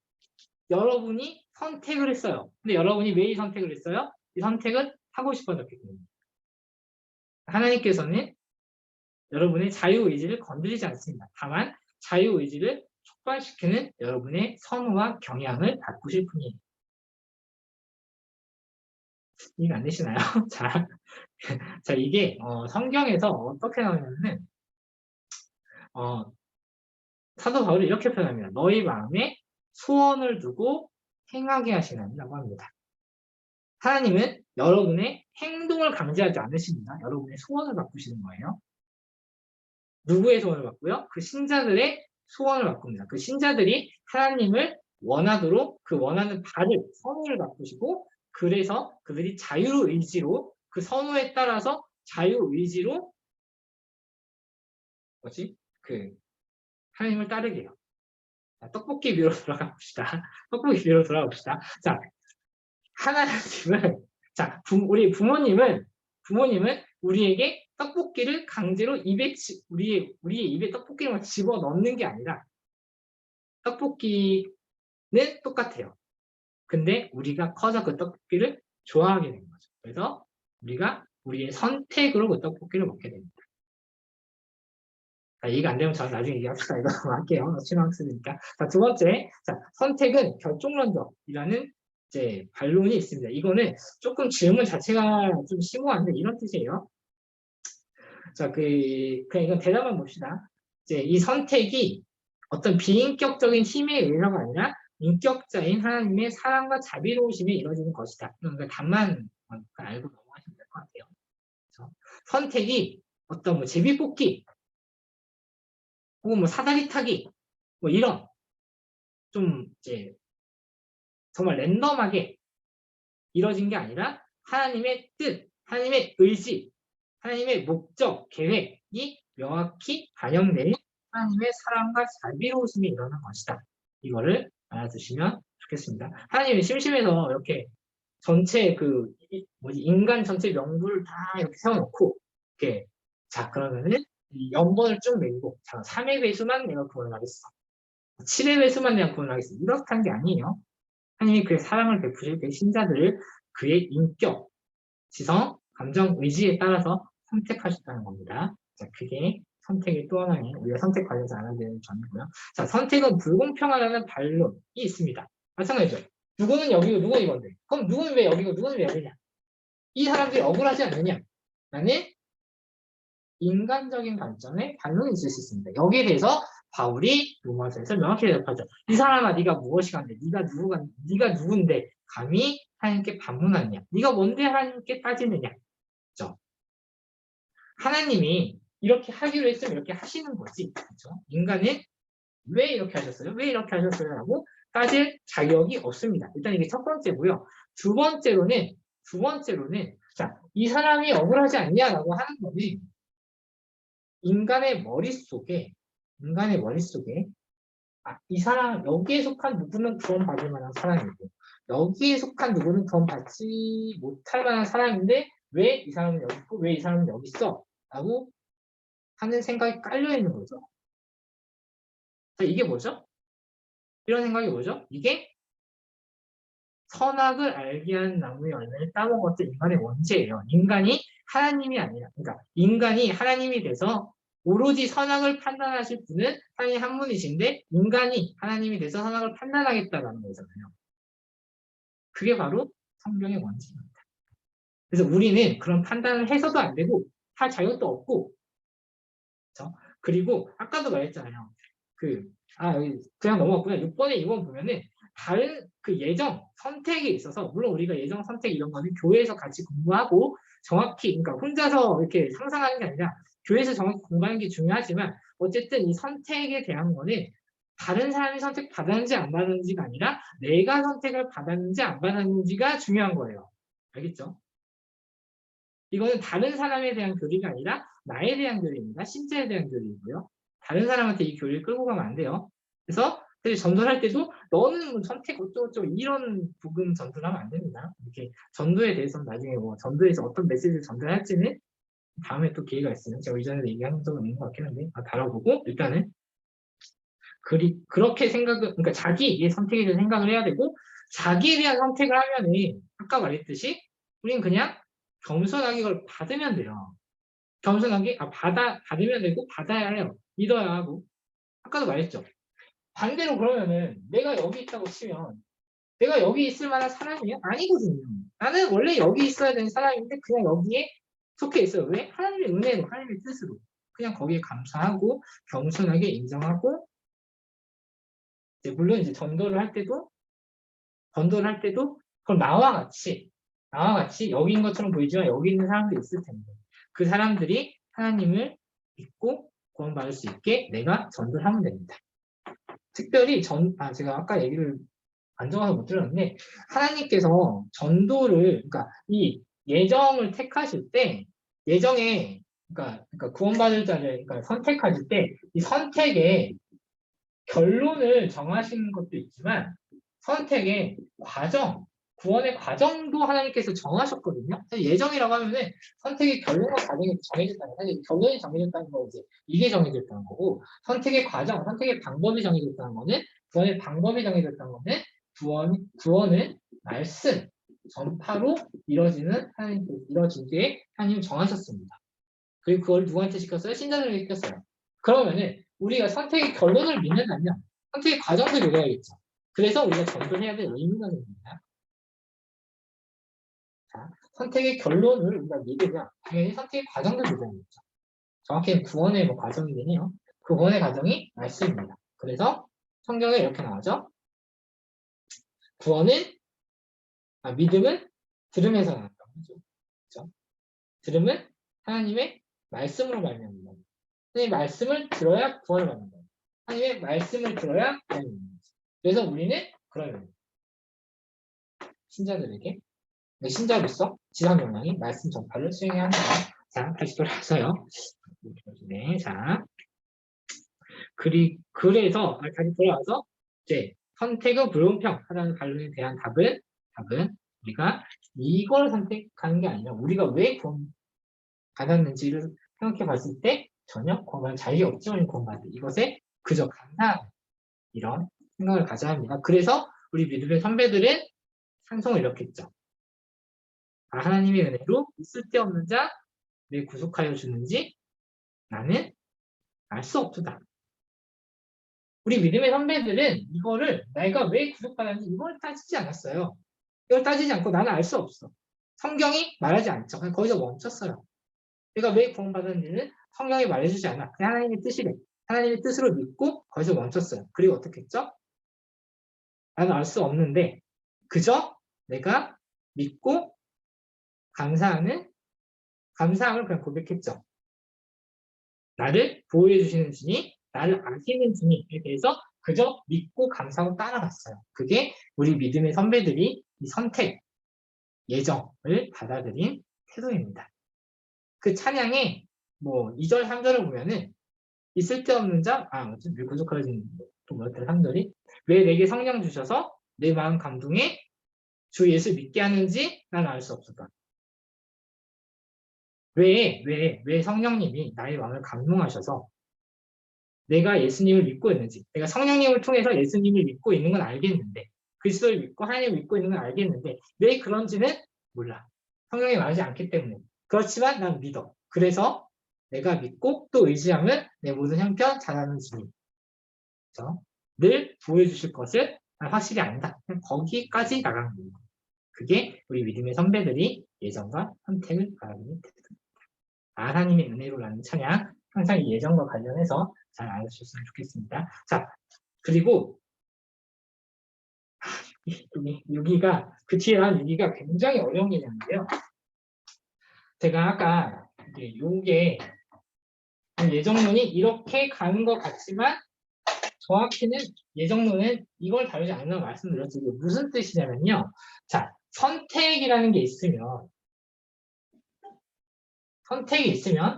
S1: 여러분이 선택을 했어요. 근데 여러분이 왜 이 선택을 했어요? 이 선택은 하고 싶어졌기 때문에. 하나님께서는 여러분의 자유의지를 건드리지 않습니다. 다만 자유의지를 촉발시키는 여러분의 선호와 경향을 바꾸실 뿐이에요. 이해가 안 되시나요? 자, 이게 성경에서 어떻게 나오냐면은 사도 바울이 이렇게 표현합니다. 너희 마음에 소원을 두고 행하게 하시나니라고 합니다. 하나님은 여러분의 행동을 강제하지 않으십니다. 여러분의 소원을 바꾸시는 거예요. 누구의 소원을 바꾸요? 그 신자들의 소원을 바꿉니다. 그 신자들이 하나님을 원하도록 그 원하는 바를 선호를 바꾸시고 그래서 그들이 자유의지로 그 선호에 따라서 자유의지로 하나님을 따르게요. 자, 떡볶이 비로 돌아가 봅시다. 떡볶이 비로 돌아가 봅시다. 자, 하나님은 우리 부모님은 우리에게 떡볶이를 강제로 우리의 입에 떡볶이를 집어 넣는 게 아니라 떡볶이는 똑같아요. 근데 우리가 커서 그 떡볶이를 좋아하게 된 거죠. 그래서 우리가 우리의 선택으로 그 떡볶이를 먹게 됩니다. 자, 이해가 안 되면 저는 나중에 얘기합시다. 이거 할게요. 신학습이니까. 자, 두 번째, 선택은 결정론적이라는 이제 반론이 있습니다. 이거는 조금 질문 자체가 좀 심오한데 이런 뜻이에요. 자, 그냥 이건 대답만 봅시다. 이제 이 선택이 어떤 비인격적인 힘에 의해서가 아니라 인격자인 하나님의 사랑과 자비로우심에 이루어지는 것이다. 그러니까 답만 알고 넘어가시면 될 것 같아요. 그래서 선택이 어떤 뭐 제비뽑기 혹은 뭐 사다리 타기 뭐 이런 좀 이제 정말 랜덤하게 이루어진 게 아니라 하나님의 뜻, 하나님의 의지, 하나님의 목적, 계획이 명확히 반영된 하나님의 사랑과 자비로우심이 일어난 것이다. 이거를 알아두시면 좋겠습니다. 하나님이 심심해서 이렇게 전체 인간 전체 명부를 다 이렇게 세워놓고 이렇게 자 그러면은 이 연번을 쭉 내고 자 3의 배수만 내가 구원하겠어. 7의 배수만 내가 구원하겠어. 이렇게 한 게 아니에요. 하나님이 그의 사랑을 베푸실 그 신자들을 그의 인격, 지성, 감정, 의지에 따라서 선택하셨다는 겁니다. 자, 그게 선택의 또 하나의 우리가 선택 관련해서 알아야 되는 점이고요. 자, 선택은 불공평하다는 반론이 있습니다. 마찬가지죠. 누구는 여기고 누구는 이건데. 그럼 누구는 왜 여기고 누구는 왜 여기냐? 이 사람들이 억울하지 않느냐? 라는 인간적인 관점에 반론이 있을 수 있습니다. 여기에 대해서 바울이 로마서에서 명확히 대답하죠. 이 사람아 네가 무엇이간데 네가 누군데 감히 하나님께 반문하느냐? 네가 뭔데 하나님께 따지느냐? 그렇죠? 하나님이 이렇게 하기로 했으면 이렇게 하시는 거지. 그렇죠? 인간은 왜 이렇게 하셨어요? 왜 이렇게 하셨어요? 라고 따질 자격이 없습니다. 일단 이게 첫 번째고요. 두 번째로는 자, 이 사람이 억울하지 않냐라고 하는 거는 인간의 머릿속에 이 사람 여기에 속한 누구는 구원받을 만한 사람이고 여기에 속한 누구는 구원받지 못할 만한 사람인데 왜 이 사람은 여기 있고 왜 이 사람은 여기 있어? 라고 하는 생각이 깔려 있는 거죠. 자, 이게 뭐죠? 이런 생각이 뭐죠? 이게 선악을 알게 한 나무의 열매를 따먹었던 인간의 원죄예요. 인간이 하나님이 아니라, 그러니까 인간이 하나님이 돼서 오로지 선악을 판단하실 분은 하나님 한 분이신데 인간이 하나님이 돼서 선악을 판단하겠다라는 거잖아요. 그게 바로 성경의 원칙입니다. 그래서 우리는 그런 판단을 해서도 안 되고 할 자격도 없고, 그렇죠? 그리고 아까도 말했잖아요. 여기 그냥 넘어갔구나. 6번에 2번 보면은 다른 그 예정 선택에 있어서, 물론 우리가 예정 선택 이런 거는 교회에서 같이 공부하고 정확히, 그러니까 혼자서 이렇게 상상하는 게 아니라 교회에서 정확히 공부하는 게 중요하지만, 어쨌든 이 선택에 대한 거는 다른 사람이 선택 받았는지 안 받았는지가 아니라 내가 선택을 받았는지 안 받았는지가 중요한 거예요. 알겠죠? 이거는 다른 사람에 대한 교리가 아니라 나에 대한 교리입니다. 신체에 대한 교리이고요. 다른 사람한테 이 교리를 끌고 가면 안 돼요. 그래서 전도할 때도 너는 뭐 선택 어쩌고저쩌고 이런 부금 전도를 하면 안 됩니다. 이렇게 전도에 대해서는 나중에 뭐 전도에서 어떤 메시지를 전달할지는 다음에 또 기회가 있으면 제가 이전에도 얘기한 적은 있는 것 같긴 한데 다뤄보고, 일단은 그렇게 그러니까 자기의 선택에 대한 생각을 해야 되고, 자기에 대한 선택을 하면은 아까 말했듯이 우린 그냥 겸손하게 이걸 받으면 돼요. 겸손하게 받으면 되고 받아야 해요. 믿어야 하고. 아까도 말했죠. 반대로 그러면은 내가 여기 있다고 치면 내가 여기 있을 만한 사람이에요? 아니거든요. 나는 원래 여기 있어야 되는 사람인데 그냥 여기에 속해 있어요. 왜? 하나님의 은혜로, 하나님의 뜻으로. 그냥 거기에 감사하고 겸손하게 인정하고, 물론 이제 전도를 할 때도 그걸 나와 같이 여기 있는 것처럼 보이지만 여기 있는 사람들이 있을 텐데, 그 사람들이 하나님을 믿고 구원받을 수 있게 내가 전도를 하면 됩니다. 특별히 제가 아까 얘기를 안 정해서 못 들었는데, 하나님께서 전도를, 그러니까 이 예정을 택하실 때, 예정에, 그러니까 구원받을 자를, 그러니까 선택하실 때, 이 선택의 결론을 정하시는 것도 있지만, 선택의 과정, 구원의 과정도 하나님께서 정하셨거든요. 예정이라고 하면은 선택의 결론과 과정이 정해졌다는, 사실 결론이 정해졌다는 거, 이게 정해졌다는 거고, 선택의 과정, 선택의 방법이 정해졌다는 거는, 구원의 방법이 정해졌다는 거는, 구원은 말씀, 전파로 이루어지게 하나님 정하셨습니다. 그리고 그걸 누구한테 시켰어요? 신자들에게 시켰어요. 그러면은 우리가 선택의 결론을 믿는다면 선택의 과정도 믿어야겠죠. 그래서 우리가 전도해야 될 의무가 됩니다. 자, 선택의 결론을 우리가 믿으면 당연히 선택의 과정도 믿어야겠죠. 정확히는 구원의 과정이긴 해요. 그 구원의 과정이 말씀입니다. 그래서 성경에 이렇게 나오죠. 믿음은 들음에서 나온다. 그렇죠? 들음은 하나님의 말씀으로 말미암는다. 하나님의 말씀을 들어야 구원을 받는다. 하나님의 말씀을 들어야 구원을 받는다. 그래서 우리는 그러면 신자로서 지상명령인 말씀 전파를 수행해야 합니다. 자, 다시 돌아와서요. 네, 자. 그래서 다시 돌아와서 이제 선택은 불공평하다는 반론에 대한 답은 우리가 이걸 선택하는 게 아니라 우리가 왜 구원 받았는지를 생각해 봤을 때 전혀 구원받을 자격이 없지만 구원받을 이것에 그저 감사하는 이런 생각을 가져야 합니다. 그래서 우리 믿음의 선배들은 찬송을 이렇게 했죠. 하나님의 은혜로 있을 데 없는 자 왜 구속하여 주는지 나는 알 수 없도다. 우리 믿음의 선배들은 이거를 내가 왜 구속받았는지 이걸 따지지 않았어요. 이걸 따지지 않고 나는 알 수 없어. 성경이 말하지 않죠. 그냥 거기서 멈췄어요. 내가 왜 구원받았는지는 성경이 말해주지 않아. 그냥 하나님의 뜻이래. 하나님의 뜻으로 믿고 거기서 멈췄어요. 그리고 어떻게 했죠? 나는 알 수 없는데 그저 내가 믿고 감사함을 그냥 고백했죠. 나를 보호해 주시는 주님, 나를 아시는 주님에 대해서 그저 믿고 감사하고 따라갔어요. 그게 우리 믿음의 선배들이 이 선택, 예정을 받아들인 태도입니다. 그 찬양에 2절, 3절을 보면은 이 쓸데없는 자, 왜 구속하여진 또 뭐였더라 3절이 왜 내게 성령 주셔서 내 마음 감동에 주 예수 믿게 하는지 나는 알 수 없었다. 왜 성령님이 나의 마음을 감동하셔서 내가 예수님을 믿고 있는지, 내가 성령님을 통해서 예수님을 믿고 있는 건 알겠는데, 그리스도를 믿고 하나님을 믿고 있는 건 알겠는데 왜 그런지는 몰라. 성령이 말하지 않기 때문에. 그렇지만 난 믿어. 그래서 내가 믿고 또 의지하면 내 모든 형편 잘하는 주님. 늘 보여주실 것을 난 확실히 안다. 거기까지 나가는 거예요. 그게 우리 믿음의 선배들이 예정과 선택을 바라는 태도입니다. 하나님의 은혜로라는 찬양, 항상 이 예정과 관련해서 잘 알아주셨으면 좋겠습니다. 자, 그리고 여기가 그 뒤에 한 여기가 굉장히 어려운 개념인데요. 제가 아까 요게 예정론이 이렇게 가는 것 같지만 정확히는 예정론은 이걸 다루지 않는다고 말씀드렸죠. 이게 무슨 뜻이냐면요. 자, 선택이라는 게 있으면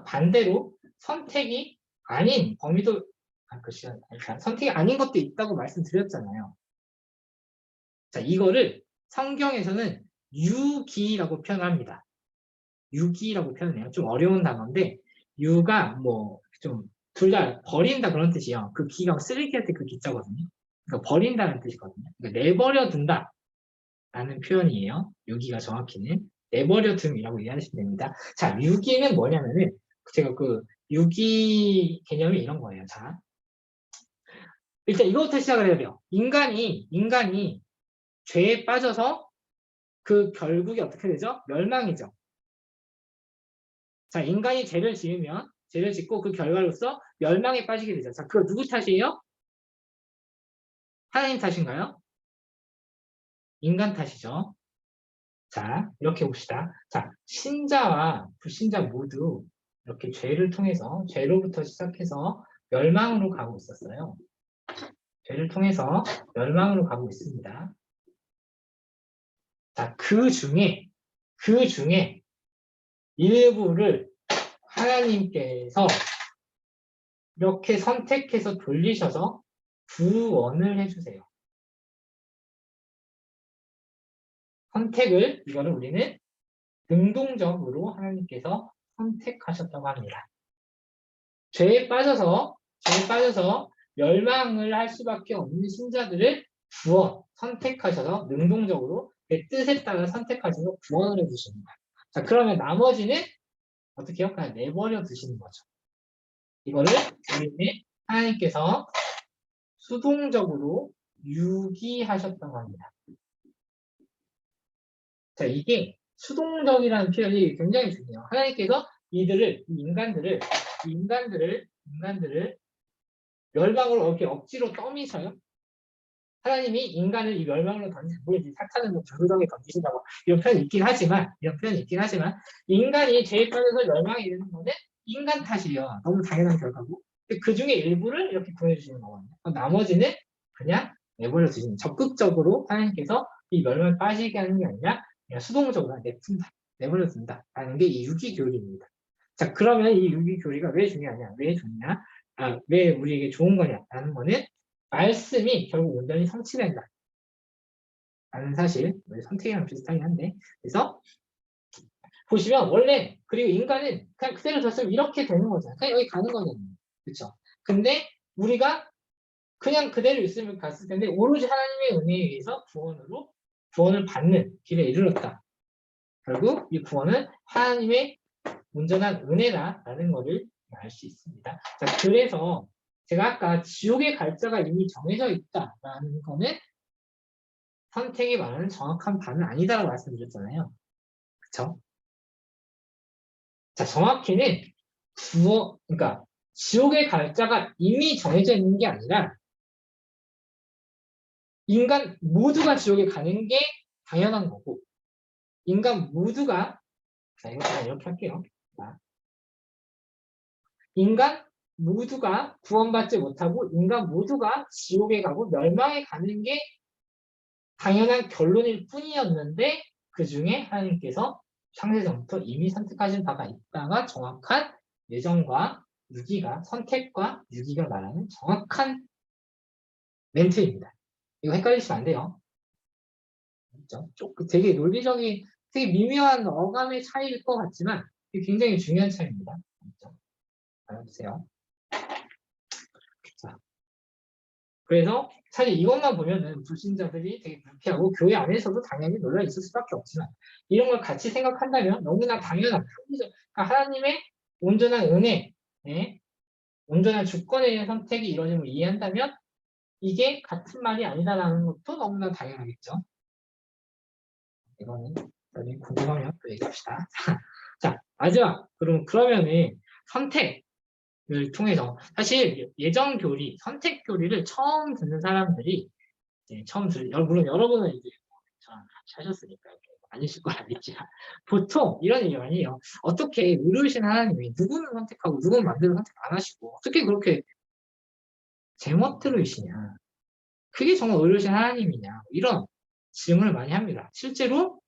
S1: 반대로 선택이 아닌 범위도 선택이 아닌 것도 있다고 말씀드렸잖아요. 자, 이거를 성경에서는 유기라고 표현합니다. 유기라고 표현해요. 좀 어려운 단어인데 유가 뭐 좀 둘 다 버린다 그런 뜻이에요. 그 기가 쓰레기 할 때 그 기자거든요. 그러니까 버린다는 뜻이거든요. 그러니까 내버려 둔다 라는 표현이에요. 유기가 정확히는 내버려 둠이라고 이해하시면 됩니다. 자, 유기는 뭐냐면은 제가 그 유기 개념이 이런 거예요. 자, 일단 이것부터 시작을 해야 돼요. 인간이 죄에 빠져서 그 결국이 어떻게 되죠? 멸망이죠. 자, 인간이 죄를 짓고 그 결과로서 멸망에 빠지게 되죠. 자, 그거 누구 탓이에요? 하나님 탓인가요? 인간 탓이죠. 자, 이렇게 봅시다. 자, 신자와 불신자 모두 이렇게 죄로부터 시작해서 멸망으로 가고 있었어요. 죄를 통해서 멸망으로 가고 있습니다. 자, 그 중에 일부를 하나님께서 이렇게 선택해서 돌리셔서 구원을 해주세요. 이거를 우리는 능동적으로 하나님께서 선택하셨다고 합니다. 죄에 빠져서 멸망을 할 수밖에 없는 신자들을 선택하셔서 능동적으로 내 뜻에 따라 선택하셔서 구원을 해주십니다. 자, 그러면 나머지는 어떻게 해요? 그냥 내버려 두시는 거죠. 이거를 우리는 하나님께서 수동적으로 유기하셨다고 합니다. 자, 이게 수동적이라는 표현이 굉장히 중요해요. 하나님께서 인간들을 멸망으로 이렇게 억지로 떠미셔요. 하나님이 인간을 이 멸망으로 물론 사탄은 부르덕에 던지신다고 이런 표현이 있긴 하지만 인간이 죄에 빠져서 멸망에 이르는 거는 인간 탓이에요. 너무 당연한 결과고. 그 중에 일부를 이렇게 보여주시는 거거든요. 나머지는 그냥 내버려 두시는 적극적으로 하나님께서 이 멸망에 빠지게 하는 게 아니라 그냥 수동적으로 내버려 둔다라는 게 이 유기교리입니다. 자, 그러면 이 유기교리가 왜 중요하냐? 왜 우리에게 좋은 거냐라는 거는 말씀이 결국 온전히 성취된다. 라는 사실, 선택이랑 비슷하긴 한데. 그래서 보시면 원래 그리고 인간은 그냥 그대로 뒀으면 이렇게 되는 거잖아요. 그냥 여기 가는 거잖아요. 그렇죠? 근데 우리가 그냥 그대로 있으면 갔을 텐데 오로지 하나님의 은혜에 의해서 구원을 받는 길에 이르렀다. 결국 이 구원은 하나님의 온전한 은혜다라는 것을 알 수 있습니다. 자, 그래서 제가 아까 지옥의 갈자가 이미 정해져 있다라는 거는 선택이 말하는 정확한 바는 아니다라고 말씀드렸잖아요. 그쵸? 자, 정확히는 그러니까 지옥의 갈자가 이미 정해져 있는 게 아니라 인간 모두가 지옥에 가는 게 당연한 거고 인간 모두가 자, 이거 다 이렇게 할게요. 자, 인간 모두가 구원받지 못하고 인간 모두가 지옥에 가고 멸망에 가는 게 당연한 결론일 뿐이었는데 그 중에 하나님께서 창세전부터 이미 선택하신 바가 있다가 정확한 선택과 유기가 말하는 정확한 멘트입니다. 이거 헷갈리시면 안 돼요. 그렇죠? 되게 논리적인, 되게 미묘한 어감의 차이일 것 같지만 굉장히 중요한 차이입니다. 그렇죠? 알아주세요. 자, 그래서 사실 이것만 보면은 불신자들이 되게 불쾌하고 교회 안에서도 당연히 논란이 있을 수밖에 없지만 이런 걸 같이 생각한다면 너무나 당연한 그러니까 하나님의 온전한 은혜, 온전한 주권에 대한 선택이 이루어짐을 이해한다면 이게 같은 말이 아니다라는 것도 너무나 당연하겠죠. 이거는 나중에 궁금하면 또 얘기합시다. 자, 마지막. 그러면은 선택을 통해서 사실 예정 교리, 선택 교리를 처음 듣는 사람들이 이제 물론 여러분은 이제 저랑 같이 하셨으니까 아니실 건 알겠지만 보통 이런 얘기 많이 해요. 어떻게 의로우신 하나님이 누구는 선택하고 누구는 만들어 선택 안 하시고 어떻게 그렇게 제멋대로이시냐. 그게 정말 의로우신 하나님이냐. 이런 질문을 많이 합니다. 실제로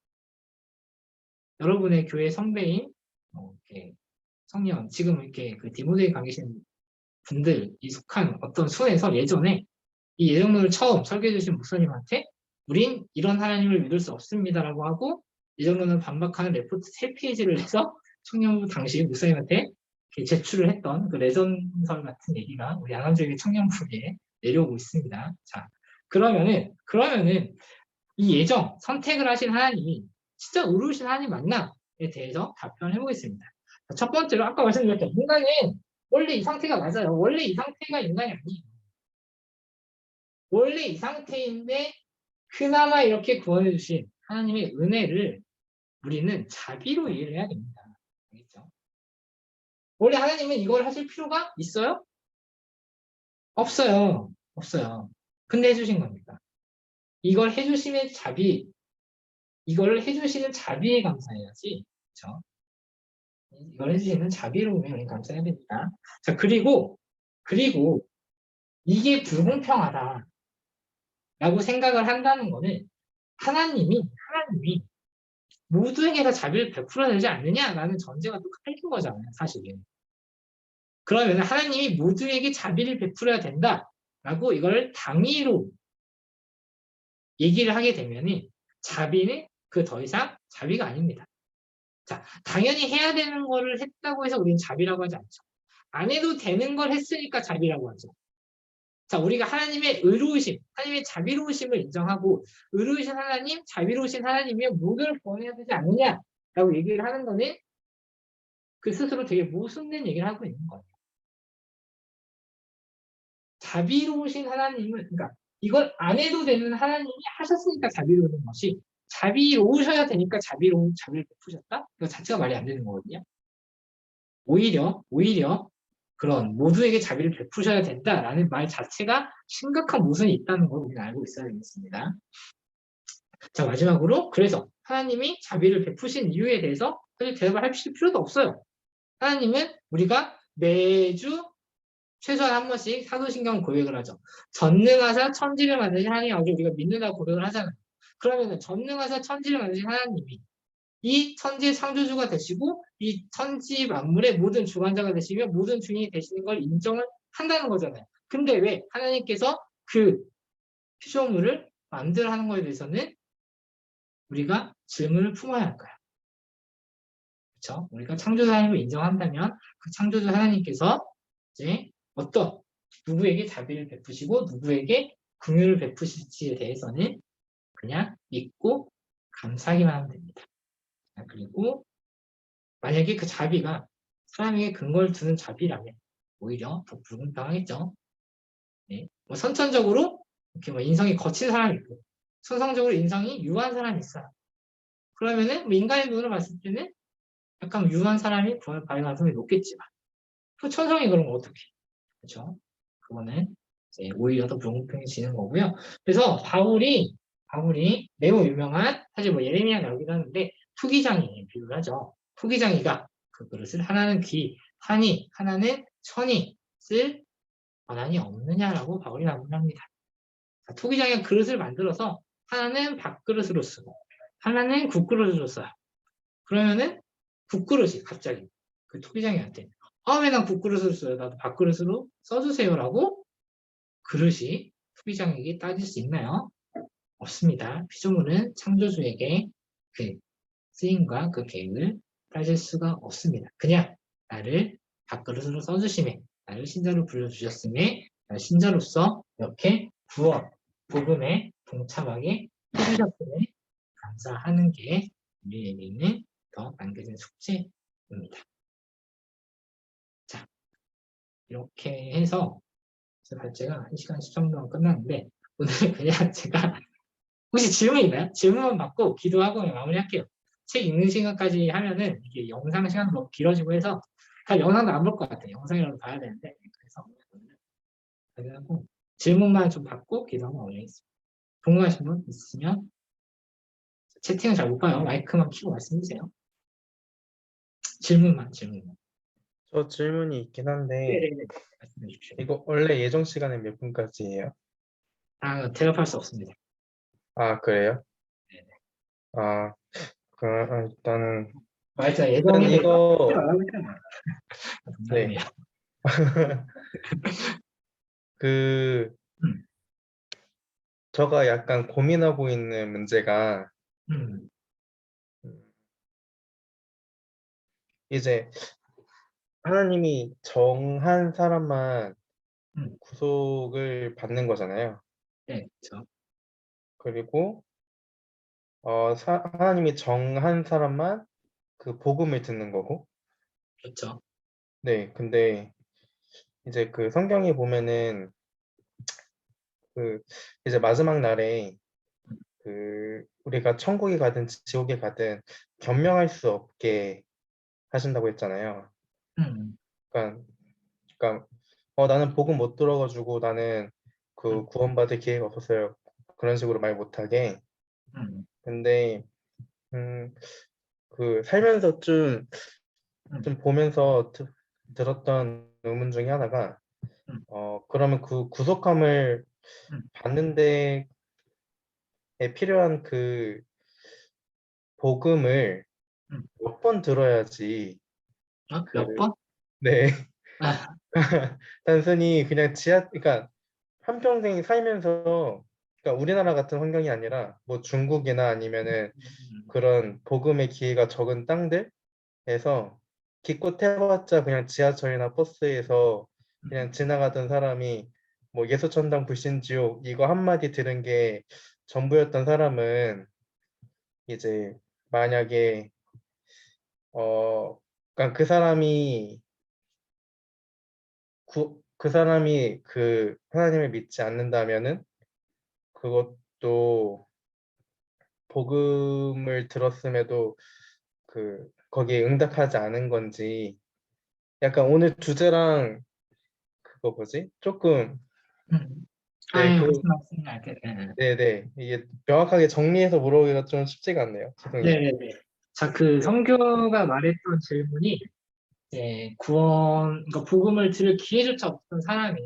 S1: 여러분의 교회 선배인 이렇게 성령 지금 이렇게 그 디모데에 가 계신 분들이 속한 어떤 수에서 예전에 이 예정론을 처음 설계해 주신 목사님한테 우린 이런 하나님을 믿을 수 없습니다라고 하고 예정론을 반박하는 레포트 3페이지를 해서 청년부 당시 목사님한테 제출을 했던 그 레전설 같은 얘기가 우리 양암적인 청년부에 내려오고 있습니다. 자, 그러면은 이 예정 선택을 하신 하나님이 진짜 의로우신 하나님 맞나에 대해서 답변해 보겠습니다. 첫 번째로 아까 말씀드렸죠. 인간은 원래 이 상태가 맞아요. 원래 이 상태가 인간이 아니에요. 원래 이 상태인데 그나마 이렇게 구원해 주신 하나님의 은혜를 우리는 자비로 이해를 해야 됩니다. 알겠죠? 원래 하나님은 이걸 하실 필요가 있어요? 없어요. 없어요. 근데 해주신 겁니다. 이걸 해주시는 이걸 해주시는 자비에 감사해야지. 그렇죠? 이걸 해주시는 자비로움에 우리 감사해야 됩니다. 자, 그리고 이게 불공평하다라고 생각을 한다는 거는 하나님이 모두에게 다 자비를 베풀어야 되지 않느냐라는 전제가 또 깔린 거잖아요, 사실은. 그러면 하나님이 모두에게 자비를 베풀어야 된다라고 이걸 당위로 얘기를 하게 되면 자비는 그 더 이상 자비가 아닙니다. 자, 당연히 해야 되는 거를 했다고 해서 우리는 자비라고 하지 않죠. 안 해도 되는 걸 했으니까 자비라고 하죠. 자, 우리가 하나님의 의로우심, 하나님의 자비로우심을 인정하고 의로우신 하나님, 자비로우신 하나님이면 모두를 구원해야 되지 않느냐라고 얘기를 하는 거는 그 스스로 되게 모순된 얘기를 하고 있는 거예요. 자비로우신 하나님은, 그러니까 이걸 안 해도 되는 하나님이 하셨으니까 자비로운 것이 자비로우셔야 되니까 자비를 베푸셨다? 이거 자체가 말이 안 되는 거거든요. 오히려 그런 모두에게 자비를 베푸셔야 된다라는 말 자체가 심각한 모순이 있다는 걸 우리는 알고 있어야 되겠습니다. 자, 마지막으로 그래서 하나님이 자비를 베푸신 이유에 대해서 사실 대답을 할 필요도 없어요. 하나님은 우리가 매주 최소한 한 번씩 사도신경 고백을 하죠. 전능하사 천지를 만드신 하나님 아버지 우리가 믿는다고 고백을 하잖아요. 그러면 전능하사 천지를 만드신 하나님이 이 천지의 창조주가 되시고 이 천지 만물의 모든 주관자가 되시며 모든 주인이 되시는 걸 인정을 한다는 거잖아요. 근데 왜 하나님께서 그 피조물을 만들어 하는 거에 대해서는 우리가 질문을 품어야 할까요? 그렇죠? 우리가 창조주 하나님을 인정한다면 그 창조주 하나님께서 이제 누구에게 자비를 베푸시고 누구에게 긍휼을 베푸실지에 대해서는 그냥 믿고 감사하기만 하면 됩니다. 그리고 만약에 그 자비가 사람에게 근거를 두는 자비라면 오히려 더 불공평하겠죠. 네. 뭐 선천적으로 이렇게 뭐 인성이 거친 사람이 있고 선성적으로 인성이 유한 사람이 있어요. 그러면은 뭐 인간의 눈으로 봤을 때는 약간 유한 사람이 구원을 받을 가능성이 높겠지만 그 천성이 그러면 어떻게? 그렇죠? 그거는 이제 오히려 더 불공평해지는 거고요. 그래서 바울이 매우 유명한 사실 뭐 예레미야 나오기도 하는데 투기장이 비유를 하죠. 투기장이가 그 그릇을 하나는 하니 하나는 천이 쓸 권한이 없느냐라고 바울이 나무합니다. 투기장이가 그릇을 만들어서 하나는 밥그릇으로 쓰고 하나는 국그릇으로 써요. 그러면은 국그릇이 갑자기 그 투기장이한테 왜 난 국그릇으로 써요? 나도 밥그릇으로 써주세요라고 그릇이 투기장에게 따질 수 있나요? 없습니다. 피조물은 창조주에게 그 쓰임과 그 계획을 따질 수가 없습니다. 그냥 나를 밥그릇으로 써주심에 나를 신자로 불러주셨음에 나를 신자로서 이렇게 복음에 동참하게 해주셨음에 감사하는 게 우리에게는 더 남겨진 숙제입니다. 자, 이렇게 해서 발제가 1시간 10분 정도 끝났는데 오늘 그냥 제가 혹시 질문 있나요? 질문만 받고 기도하고 마무리할게요. 책 읽는 시간까지 하면은 이게 영상 시간 너무 길어지고 해서 다 영상도 안 볼 것 같아요. 영상이라도 봐야 되는데 그래서 하고 질문만 좀 받고 기도하고 마무리하겠습니다. 궁금하신 분 있으시면 채팅은 잘 못 봐요. 마이크만 켜고 말씀해주세요. 질문만.
S2: 저 질문이 있긴 한데
S1: 네네네. 말씀해 주십시오.
S2: 이거 원래 예정 시간은 몇 분까지예요?
S1: 대답할 수 없습니다.
S2: 아, 그래요?
S1: 네네.
S2: 아, 일단은
S1: 말자
S2: 일단
S1: 예정에 대해서
S2: 이거 네.
S1: 농담이에요.
S2: 그
S1: 음,
S2: 제가 약간 고민하고 있는 문제가
S1: 음,
S2: 음, 이제 하나님이 정한 사람만
S1: 음.
S2: 구속을 받는 거잖아요.
S1: 네, 그렇죠.
S2: 그리고 하나님이 정한 사람만 그 복음을 듣는 거고.
S1: 그렇죠.
S2: 네, 근데 이제 그 성경에 보면은 그 이제 마지막 날에 그 우리가 천국에 가든 지옥에 가든 변명할 수 없게 하신다고 했잖아요.
S1: 음,
S2: 그러니까, 그러니까 나는 복음 못 들어가지고 나는 그
S1: 음,
S2: 구원받을 기회가 없었어요. 그런 식으로 말 못하게.
S1: 음,
S2: 근데 그 살면서 좀
S1: 음,
S2: 보면서 들었던 의문 중에 하나가
S1: 음,
S2: 그러면 그 구속함을
S1: 음,
S2: 받는 데에 필요한 그 복음을
S1: 음.
S2: 몇 번 들어야지
S1: 몇
S2: 그
S1: 번?
S2: 네.
S1: 아,
S2: 단순히 그냥 그러니까 한평생 살면서 그러니까 우리나라 같은 환경이 아니라 뭐 중국이나 아니면은 그런 복음의 기회가 적은 땅들에서 기껏 해봤자 그냥 지하철이나 버스에서 그냥 지나가던 사람이 뭐 예수천당 불신지옥 이거 한마디 들은 게 전부였던 사람은 이제 만약에 그러니까 그 사람이 그 하나님을 믿지 않는다면은 그것도 복음을 들었음에도 거기에 응답하지 않은 건지 약간 오늘 주제랑 그거 뭐지? 조금
S1: 음.
S2: 네,
S1: 무슨 말씀인지 알겠네.
S2: 네네 이게 명확하게 정리해서 물어보기가 좀 쉽지가 않네요. 죄송해요.
S1: 네네네. 자, 그
S2: 네.
S1: 성교가 말했던 질문이 그러니까 복음을 들을 기회조차 없던 사람이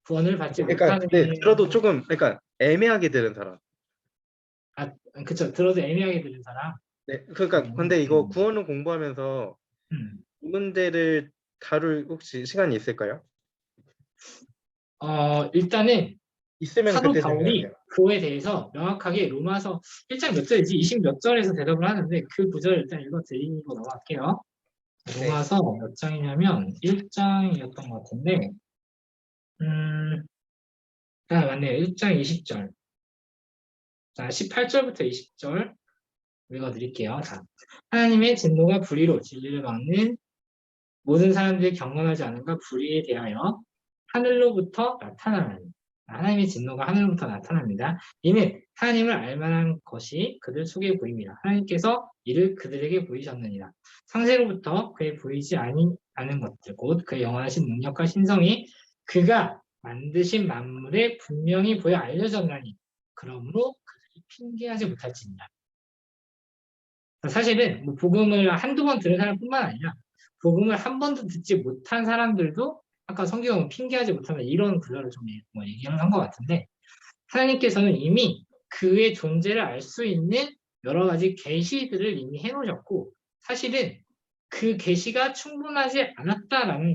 S1: 구원을 받지
S2: 그러니까
S1: 못하는,
S2: 네, 들어도 조금 그러니까 애매하게 들은 사람.
S1: 아, 그쵸. 들어도 애매하게 들은 사람.
S2: 네, 그러니까
S1: 그러면은,
S2: 근데 이거 구원을 공부하면서
S1: 음.
S2: 이 문제를 다룰 혹시 시간이 있을까요?
S1: 일단은
S2: 있으면
S1: 사도
S2: 그때
S1: 바울이
S2: 질문할게요.
S1: 그거에 대해서 명확하게 로마서 1장 몇 절이지? 20 몇 절에서 대답을 하는데 그 구절을 일단 읽어드리고 넘어갈게요.
S2: 네.
S1: 로마서 몇 장이냐면 1장이었던 것 같은데 맞네요. 1장 20절. 자, 18절부터 20절 읽어드릴게요. 자, 하나님의 진노가 불의로 진리를 막는 모든 사람들이 경건하지 않은가 불의에 대하여 하늘로부터 나타나는 하나님의 진노가 하늘로부터 나타납니다. 이는 하나님을 알만한 것이 그들 속에 보입니다. 하나님께서 이를 그들에게 보이셨느니라. 상세로부터 그에 보이지 않은 것들 곧 그의 영원하신 능력과 신성이 그가 만드신 만물에 분명히 보여 알려졌나니 그러므로 그들이 핑계하지 못할지니라. 사실은 뭐 복음을 한두 번 들은 사람뿐만 아니라 복음을 한 번도 듣지 못한 사람들도 아까 성경은 핑계하지 못한다 이런 구절을 좀 얘기를 한 것 같은데 하나님께서는 이미 그의 존재를 알 수 있는 여러 가지 계시들을 이미 해놓으셨고 사실은 그 계시가 충분하지 않았다라는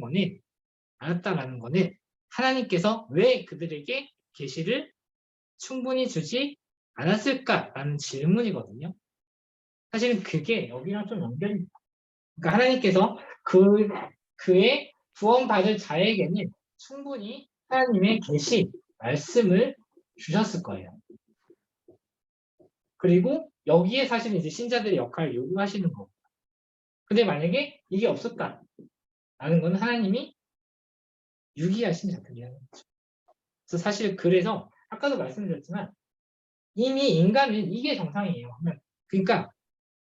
S1: 거는 하나님께서 왜 그들에게 계시를 충분히 주지 않았을까라는 질문이거든요. 사실은 그게 여기랑 좀 연결이 그러니까 하나님께서 그의 구원받을 자에게는 충분히 하나님의 계시, 말씀을 주셨을 거예요. 그리고 여기에 사실은 이제 신자들의 역할을 요구하시는 거고. 근데 만약에 이게 없었다라는 건 하나님이 유기하신 자들이라는 거죠. 그래서 사실 그래서 아까도 말씀드렸지만 이미 인간은 이게 정상이에요. 그러니까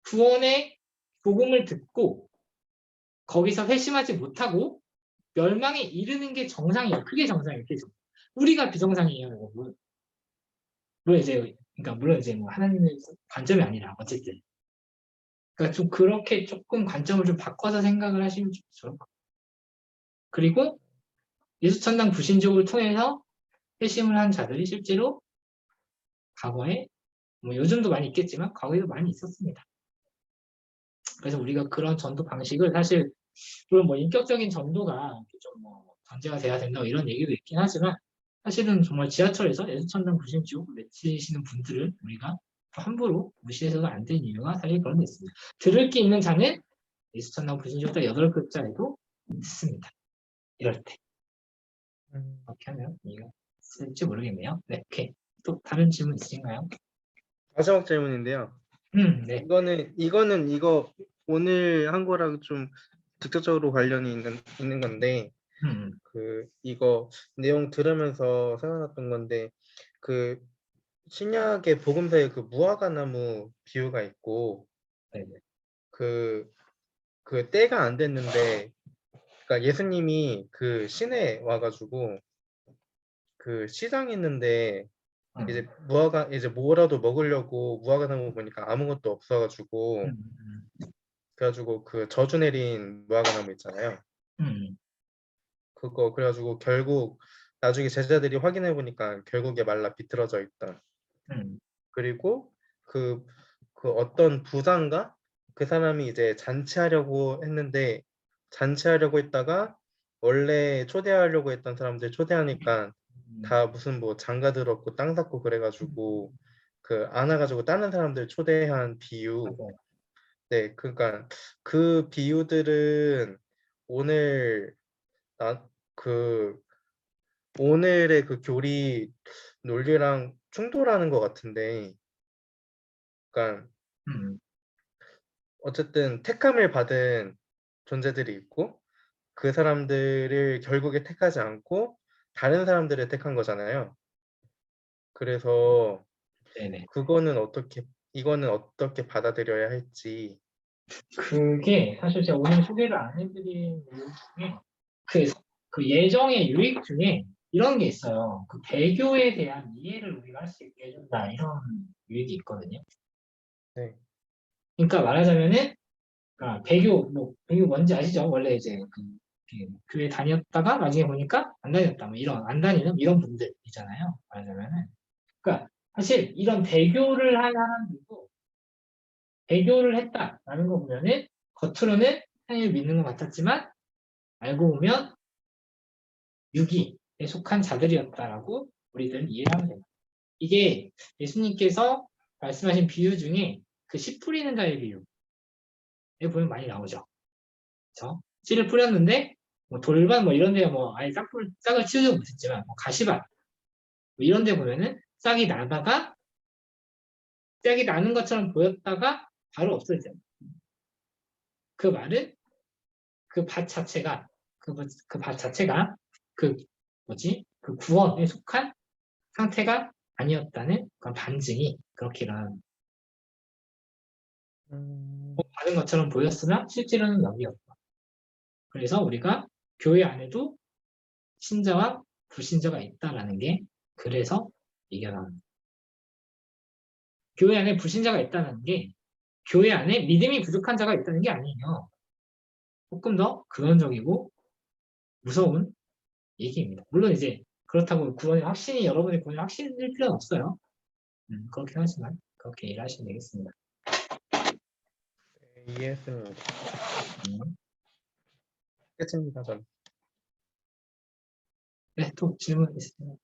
S1: 구원의 복음을 듣고 거기서 회심하지 못하고 멸망에 이르는 게 정상이에요. 그게 정상이에요. 그게 우리가 비정상이에요, 여러분. 물론 이제 뭐 하나님의 관점이 아니라 어쨌든. 그러니까 좀 그렇게 조금 관점을 좀 바꿔서 생각을 하시면 좀 좋을 것 같아요. 그리고 예수천당 부신족을 통해서 회심을 한 자들이 실제로 과거에 뭐 요즘도 많이 있겠지만 과거에도 많이 있었습니다. 그래서 우리가 그런 전도 방식을 사실 물론 뭐 인격적인 전도가 좀 뭐 전제가 돼야 된다 이런 얘기도 있긴 하지만 사실은 정말 지하철에서 예수천당 부신족 외치시는 분들을 우리가 함부로 무시해서도 안 되는 이유가 사실 그런 데 있습니다. 들을 게 있는 자는 예수천당 부신족자 8글자에도 듣습니다. 이럴 때 그렇게 하면 이해가 될지 모르겠네요. 네, 오케이. 또 다른 질문 있으신가요?
S2: 마지막 질문인데요.
S1: 네.
S2: 이거는 이거 오늘 한 거랑 좀 직접적으로 관련이 있는 건데 이거 내용 들으면서 생각났던 건데 그 신약의 복음서에 그 무화과나무 비유가 있고
S1: 네네.
S2: 그 때가 안 됐는데 그러니까 예수님이 그 시내에 와가지고 그 시장 있는데 이제 이제 뭐라도 먹으려고 무화과나무 보니까 아무것도 없어가지고 그래가지고 그 저주 내린 무화과나무 있잖아요. 그거 그래가지고 결국 나중에 제자들이 확인해 보니까 결국에 말라 비틀어져 있다. 그리고 그 어떤 부상가 그 사람이 이제 잔치하려고 했는데 잔치하려고 했다가 원래 초대하려고 했던 사람들 초대하니까 다 무슨 뭐 장가 들었고 땅 샀고 그래가지고 그 안 와가지고 다른 사람들 초대한 비유. 네, 그러니까 그 비유들은 오늘 그 오늘의 그 교리 논리랑 충돌하는 것 같은데, 그러니까 어쨌든 택함을 받은 존재들이 있고 그 사람들을 결국에 택하지 않고 다른 사람들을 택한 거잖아요. 그래서
S1: 네네.
S2: 이거는 어떻게 받아들여야 할지.
S1: 그게 사실 제가 오늘 소개를 안 해드린 이유 중에 그 예정의 유익 중에 이런 게 있어요. 그 배교에 대한 이해를 우리가 할 수 있게 해준다 이런 유익이 있거든요.
S2: 네.
S1: 그러니까 말하자면은 배교 뭔지 아시죠? 원래 이제 교회 다녔다가 나중에 보니까 안 다녔다 뭐 이런 안 다니는 이런 분들 있잖아요. 말하자면은 그러니까 사실 이런 배교를 한 사람들도 배교를 했다라는 거 보면은 겉으로는 하나님을 믿는 것 같았지만 알고 보면 유기에 속한 자들이었다라고 우리들은 이해하면 됩니다. 이게 예수님께서 말씀하신 비유 중에 그 씨 뿌리는 자의 비유에 보면 많이 나오죠. 그렇죠? 씨를 뿌렸는데 뭐 돌밭 뭐 이런 데가 뭐 아예 싹을 치우지 못했지만 뭐 가시밭 뭐 이런 데 보면은 싹이 나다가 싹이 나는 것처럼 보였다가 바로 없어지죠. 그 말은 그 밭 자체가 그 그 구원에 속한 상태가 아니었다는 그런 반증이 그렇게 일어나는 받은 것처럼 보였으나 실제로는 여기였다. 그래서 우리가 교회 안에도 신자와 불신자가 있다라는 게 그래서 얘기가 나옵니다. 교회 안에 불신자가 있다는 게 교회 안에 믿음이 부족한 자가 있다는 게 아니에요. 조금 더 근원적이고 무서운 얘기입니다. 물론 이제 그렇다고 여러분의 구원이 확신일 필요는 없어요. 그렇긴 하지만 그렇게 일하시면 되겠습니다.
S2: 네, 이해했습니다.
S1: 음.
S2: 끝입니다, 전.
S1: 네, 또 질문 있으세요?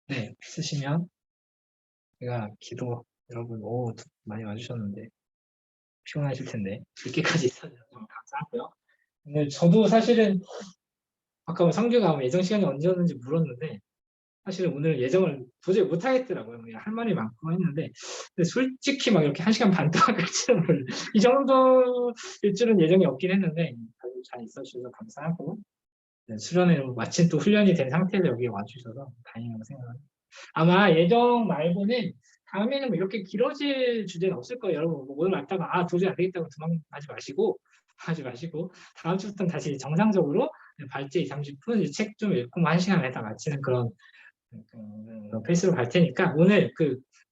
S1: 네, 있으시면 제가 기도 여러분 많이 와주셨는데 피곤하실 텐데 늦게까지 있어주셔서 정말 감사하고요. 오늘 저도 사실은 아까 뭐 상규가 예정 시간이 언제였는지 물었는데 사실은 오늘 예정을 도저히 못하겠더라고요. 그냥 할 말이 많고 했는데 근데 솔직히 막 이렇게 1시간 반 동안 갈 줄은 이 정도일 줄은 예정이 없긴 했는데 잘 있어주셔서 감사하고 네, 수련회 마침 또 훈련이 된 상태로 여기 와주셔서 다행이라고 생각합니다. 아마 예정 말고는 다음에는 뭐 이렇게 길어질 주제는 없을 거예요. 여러분 뭐 오늘 왔다가 도저히 안 되겠다고 도망하지 마시고 다음 주부터는 다시 정상적으로 발제 2, 30분 책 좀 읽고 1시간 안에 다 마치는 그런 페이스로 갈 테니까 오늘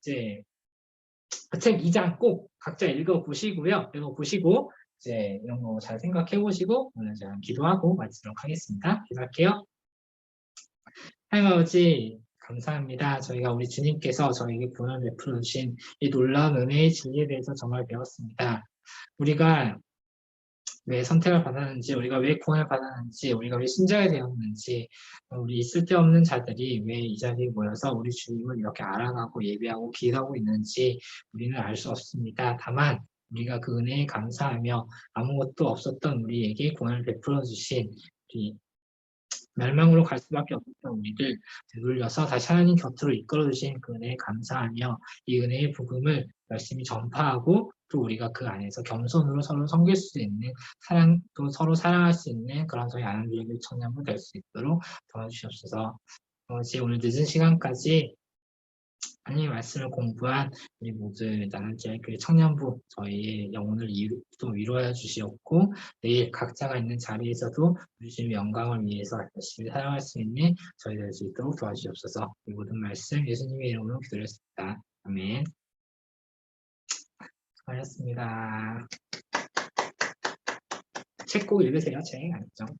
S1: 이제 책 2장 꼭 각자 읽어보시고요. 읽어보시고 이제 이런 거 잘 생각해 보시고 오늘 제가 기도하고 마치도록 하겠습니다. 기도할게요. 하나님 아버지 감사합니다. 저희가 우리 주님께서 저에게 구원을 베풀어 주신 이 놀라운 은혜의 진리에 대해서 정말 배웠습니다. 우리가 왜 선택을 받았는지, 우리가 왜 구원을 받았는지, 우리가 왜 신자가 되었는지, 우리 있을 데 없는 자들이 왜 이 자리에 모여서 우리 주님을 이렇게 알아가고 예배하고 기도하고 있는지 우리는 알 수 없습니다. 다만 우리가 그 은혜에 감사하며 아무것도 없었던 우리에게 구원을 베풀어 주신 우리 멸망으로 갈 수밖에 없었던 우리를 되돌려서 다시 하나님 곁으로 이끌어 주신 그 은혜에 감사하며 이 은혜의 복음을 열심히 전파하고 또 우리가 그 안에서 겸손으로 서로 섬길 수 있는 또 서로 사랑할 수 있는 그런 저희 아름드리게 청년부 될 수 있도록 도와주시옵소서. 오늘 늦은 시간까지 하나님의 말씀을 공부한 우리 모두 나눔제일교회 청년부 저희의 영혼을 또 위로해 주시옵고 내일 각자가 있는 자리에서도 우리 주님의 영광을 위해서 열심히 사랑할 수 있는 저희 될 수 있도록 도와주시옵소서. 이 모든 말씀 예수님의 이름으로 기도했습니다. 아멘. 수고하셨습니다. 책 꼭 읽으세요. 책 알죠?